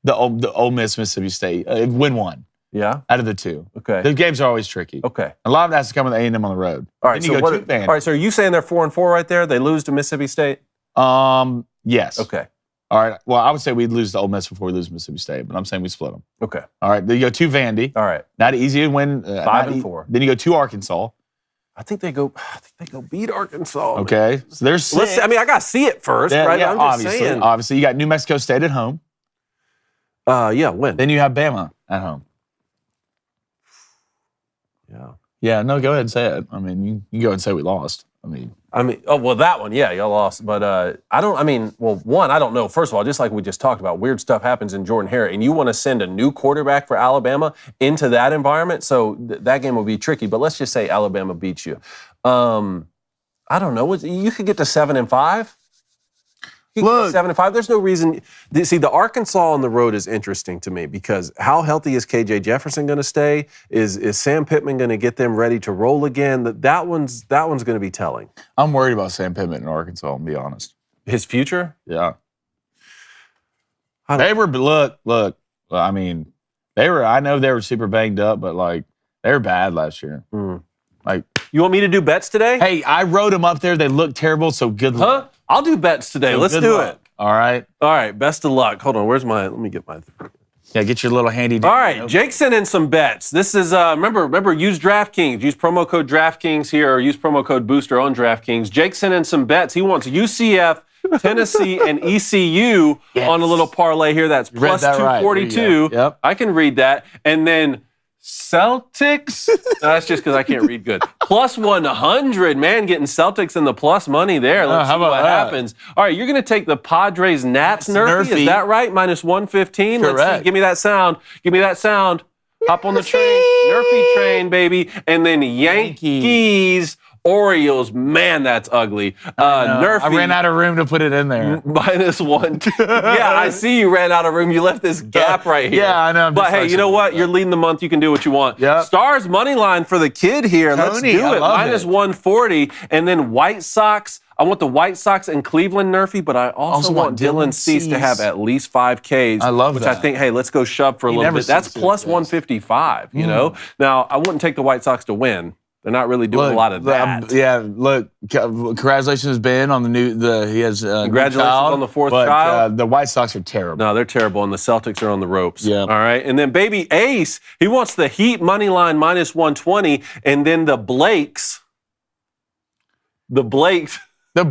The Ole Miss, Mississippi State. Win one. Yeah? Out of the 2. Okay. The games are always tricky. Okay. A lot of that has to come with A&M on the road. All right, then you go to Vandy. All right, so are you saying they're 4-4 right there? They lose to Mississippi State? Yes. Okay. All right. Well, I would say we'd lose to Ole Miss before we lose to Mississippi State, but I'm saying we split them. Okay. All right. Then you go to Vandy. All right. Not easy to win. 5-4. Then you go to Arkansas. I think they go beat Arkansas. Okay. Man. So there's 6. I got to see it first, right? Yeah, I'm just saying. Obviously, you got New Mexico State at home. Win. Then you have Bama at home. Yeah. Yeah, no, go ahead and say it. I mean, you can go ahead and say we lost. That one, yeah, y'all lost. But I don't know. First of all, just like we just talked about, weird stuff happens in Jordan-Hare, and you want to send a new quarterback for Alabama into that environment, so that game will be tricky. But let's just say Alabama beats you. I don't know. You could get to 7-5. Look, 7-5. There's no reason. See, the Arkansas on the road is interesting to me because how healthy is KJ Jefferson going to stay? Is Sam Pittman going to get them ready to roll again? That one's going to be telling. I'm worried about Sam Pittman in Arkansas. I'll be honest. His future? Yeah. They were look. I mean, they were. I know they were super banged up, but they were bad last year. You want me to do bets today? Hey, I wrote them up there. They look terrible. So good luck. Huh? I'll do bets today. Let's do it. All right. All right. Best of luck. Hold on. Let me get my. Yeah, get your little handy. All right. Jake sent in some bets. This is, remember, use DraftKings. Use promo code DraftKings here or use promo code Booster on DraftKings. Jake sent in some bets. He wants UCF Tennessee and ECU on a little parlay here. That's plus 242. Right. Yep. I can read that. And then Celtics. No, that's just because I can't read good. Plus 100, man, getting Celtics in the plus money there. Let's see what happens. All right, you're going to take the Padres Nats Nerfy. Is that right? Minus 115. Correct. Let's see. Give me that sound. Give me that sound. Hop on the train. Nerfy train, baby. And then Yankees. Orioles, man, that's ugly. Nerfy. I ran out of room to put it in there. Minus 1. Yeah, I see you ran out of room. You left this gap right here. Yeah, I know. But hey, you know what? You're leading the month. You can do what you want. Yep. Stars money line for the kid here. Let's do it. Minus 140. And then White Sox. I want the White Sox and Cleveland Nerfy, but I also want Dylan Cease to have at least 5 Ks. I love which that. I think, hey, let's go shove for a little bit. That's plus 155, you know? Now, I wouldn't take the White Sox to win. They're not really doing a lot of that. Look, congratulations, Ben, on he has congratulations on the 4th child. The White Sox are terrible. No, they're terrible, and the Celtics are on the ropes. Yeah. All right, and then baby Ace, he wants the Heat money line minus 120, and then the Braves, David. The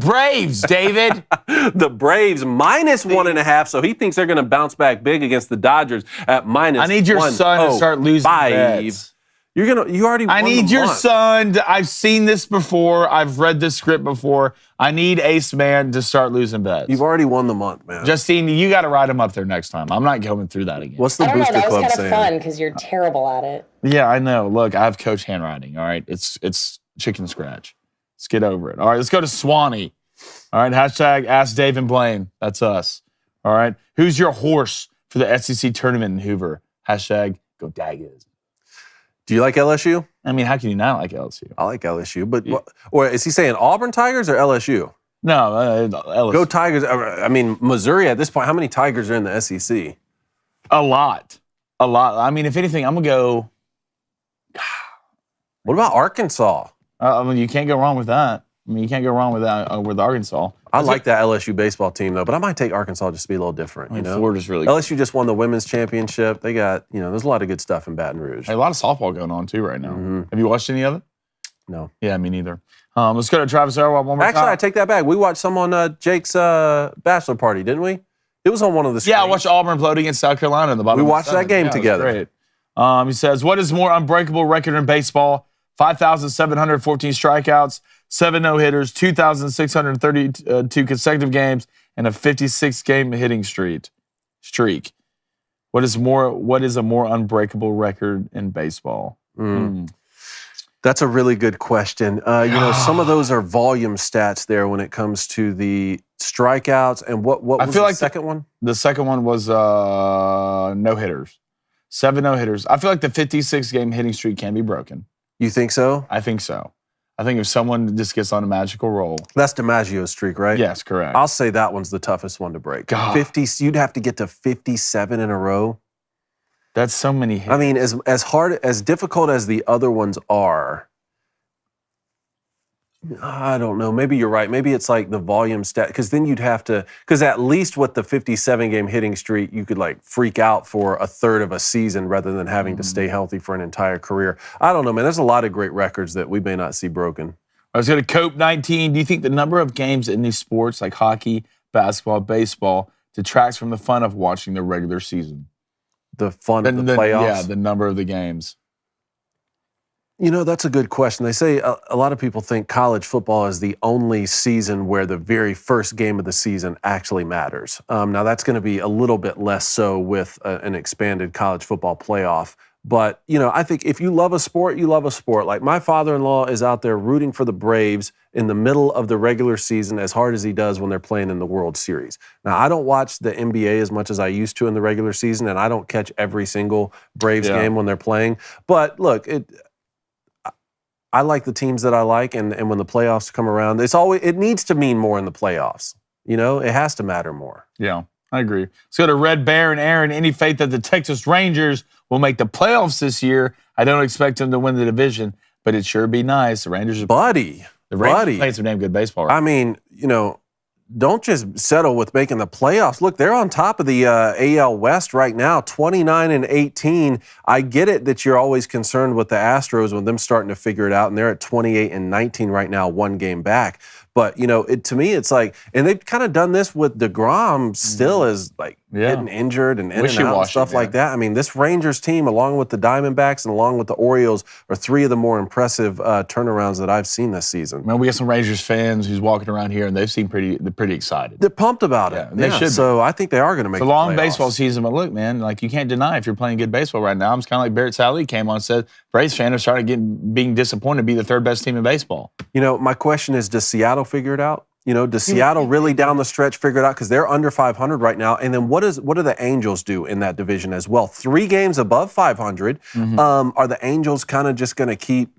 Braves minus 1.5, so he thinks they're going to bounce back big against the Dodgers at minus. I need your son to start losing bets. You already won I need the your month. son. I've seen this before. I've read this script before. I need Ace Man to start losing bets. You've already won the month, man. Justine, you got to ride him up there next time. I'm not going through that again. What's the I don't Booster know, that Club was saying? kind of fun because you're terrible at it. Yeah, I know. Look, I have coach handwriting, all right? It's chicken scratch. Let's get over it. All right, let's go to Swanee. All right, hashtag Ask Dave and Blaine. That's us. All right. Who's your horse for the SEC tournament in Hoover? Hashtag Go Daggers. Do you like LSU? I mean, how can you not like LSU? I like LSU, but or is he saying Auburn Tigers or LSU? No, LSU. Go Tigers. I mean, Missouri at this point, how many Tigers are in the SEC? A lot. I mean, if anything, I'm going to go. What about Arkansas? I mean, you can't go wrong with that. I mean, you can't go wrong with that with Arkansas. I like that LSU baseball team, though, but I might take Arkansas just to be a little different. I mean, you know? Florida's really good. LSU just won the women's championship. They got, there's a lot of good stuff in Baton Rouge. Hey, a lot of softball going on, too, right now. Mm-hmm. Have you watched any of it? No. Yeah, me neither. Let's go to Travis Arwell one more time. Actually, I take that back. We watched some on Jake's bachelor party, didn't we? It was on one of the screens. Yeah, I watched Auburn play against South Carolina in the bottom. We watched that game together. Great. He says, what is more unbreakable record in baseball? 5,714 strikeouts, 7 no-hitters, 2,632 consecutive games, and a 56-game hitting streak. What is a more unbreakable record in baseball? That's a really good question. Some of those are volume stats there when it comes to the strikeouts. And what was the second one? The second one was no-hitters. 7 no-hitters. I feel like the 56-game hitting streak can be broken. You think so? I think so. I think if someone just gets on a magical roll. That's DiMaggio's streak, right? Yes, correct. I'll say that one's the toughest one to break. God. 50, you'd have to get to 57 in a row. That's so many hits. I mean, as difficult as the other ones are, I don't know. Maybe you're right. Maybe it's like the volume stat, because then you'd have to, because at least with the 57-game hitting streak, you could like freak out for a third of a season rather than having to stay healthy for an entire career. I don't know, man. There's a lot of great records that we may not see broken. I was going to Cope 19. Do you think the number of games in these sports like hockey, basketball, baseball detracts from the fun of watching the regular season? The fun of the playoffs? Yeah, the number of the games. That's a good question. They say a lot of people think college football is the only season where the very first game of the season actually matters. Now, that's going to be a little bit less so with an expanded college football playoff. But, I think if you love a sport, you love a sport. Like my father-in-law is out there rooting for the Braves in the middle of the regular season as hard as he does when they're playing in the World Series. Now, I don't watch the NBA as much as I used to in the regular season, and I don't catch every single Braves game when they're playing. But, look, I like the teams that I like, and when the playoffs come around, it needs to mean more in the playoffs. It has to matter more. Yeah, I agree. Let's go to Red Bear and Aaron. Any faith that the Texas Rangers will make the playoffs this year? I don't expect them to win the division, but it sure be nice. The Rangers are Buddy. playing some damn good baseball. Right? I mean, don't just settle with making the playoffs. Look, they're on top of the AL West right now, 29-18. I get it that you're always concerned with the Astros with them starting to figure it out, and they're at 28-19 right now, 1 game back. But, to me, it's like, and they've kind of done this with DeGrom still as like getting injured and in and out and stuff like that. I mean, this Rangers team, along with the Diamondbacks and along with the Orioles, are three of the more impressive turnarounds that I've seen this season. Man, we got some Rangers fans who's walking around here, and they're pretty excited. They're pumped about it. They should be. So I think they are going to make it's a long baseball season, but look, man, like you can't deny if you're playing good baseball right now. It's kind of like Barrett Sallee came on and said, Braves fans are starting to being disappointed to be the third best team in baseball. My question is, does Seattle figure it out? Does Seattle really down the stretch figure it out? Because they're under 500 right now. And then what do the Angels do in that division as well? 3 games above 500. Are the Angels kind of just going to keep,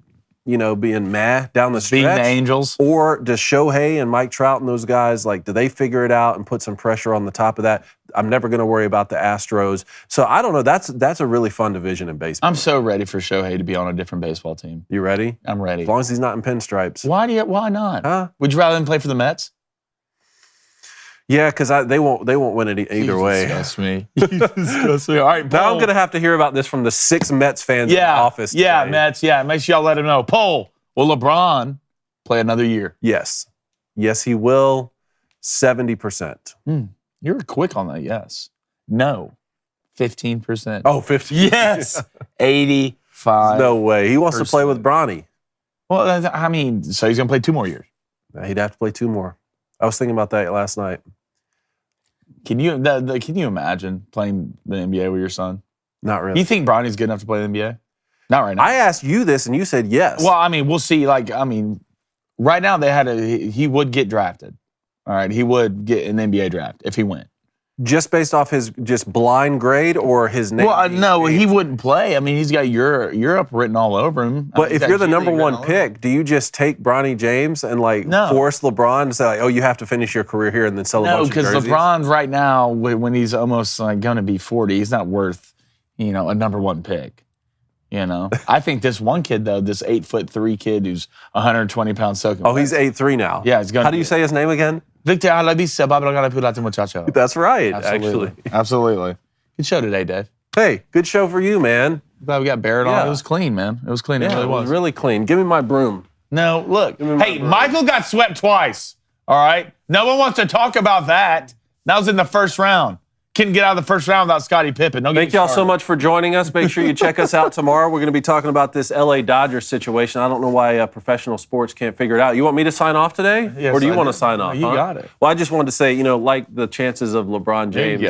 being meh down the stretch? Being the Angels? Or does Shohei and Mike Trout and those guys, do they figure it out and put some pressure on the top of that? I'm never going to worry about the Astros. So I don't know. That's a really fun division in baseball. I'm so ready for Shohei to be on a different baseball team. You ready? I'm ready. As long as he's not in pinstripes. Why not? Huh? Would you rather him play for the Mets? Yeah, because they won't win it either way. Disgust me. You disgust me. All right, now I'm going to have to hear about this from the 6 Mets fans in the office today. Yeah, Mets. Yeah, make sure y'all let him know. Poll, will LeBron play another year? Yes. Yes, he will. 70%. You were quick on that, yes. No. 15%. Oh, 50. Yes. 85. No way. He wants to play with Bronny. Well, I mean, so he's going to play 2 more years. He'd have to play 2 more. I was thinking about that last night. Can you imagine playing the NBA with your son? Not really. You think Bronny's good enough to play the NBA? Not right now. I asked you this, and you said yes. Well, I mean, we'll see. Right now he would get drafted. All right, he would get an NBA draft if he went. Just based off his just blind grade or his name? Well, no, he wouldn't play. I mean, he's got Europe written all over him. But if you're the number 1 pick, do you just take Bronny James and force LeBron to say, you have to finish your career here and then sell a bunch of jerseys? No, because LeBron's right now, when he's almost going to be 40, he's not worth a number 1 pick. I think this one kid though, this 8'3" kid who's 120 pounds soaking. Oh, he's 8'3" now. Yeah, he's going. How do you say his name again? Victor Alavisa, muchacho. That's right, actually. Absolutely. Good show today, Dave. Hey, good show for you, man. Glad we got Barrett on. It was clean, man. It was clean. Yeah, it was really clean. Give me my broom. No, look. Hey, Michael got swept twice. All right? No one wants to talk about that. That was in the first round. Couldn't get out of the first round without Scottie Pippen. Thank y'all so much for joining us. Make sure you check us out tomorrow. We're going to be talking about this LA Dodgers situation. I don't know why professional sports can't figure it out. You want me to sign off today? Yes, or do you want to sign off? You got it. Well, I just wanted to say, like the chances of LeBron James,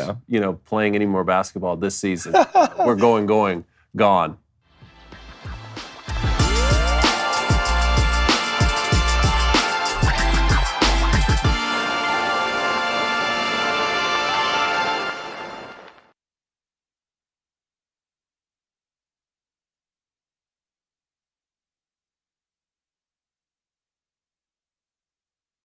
playing any more basketball this season, we're gone.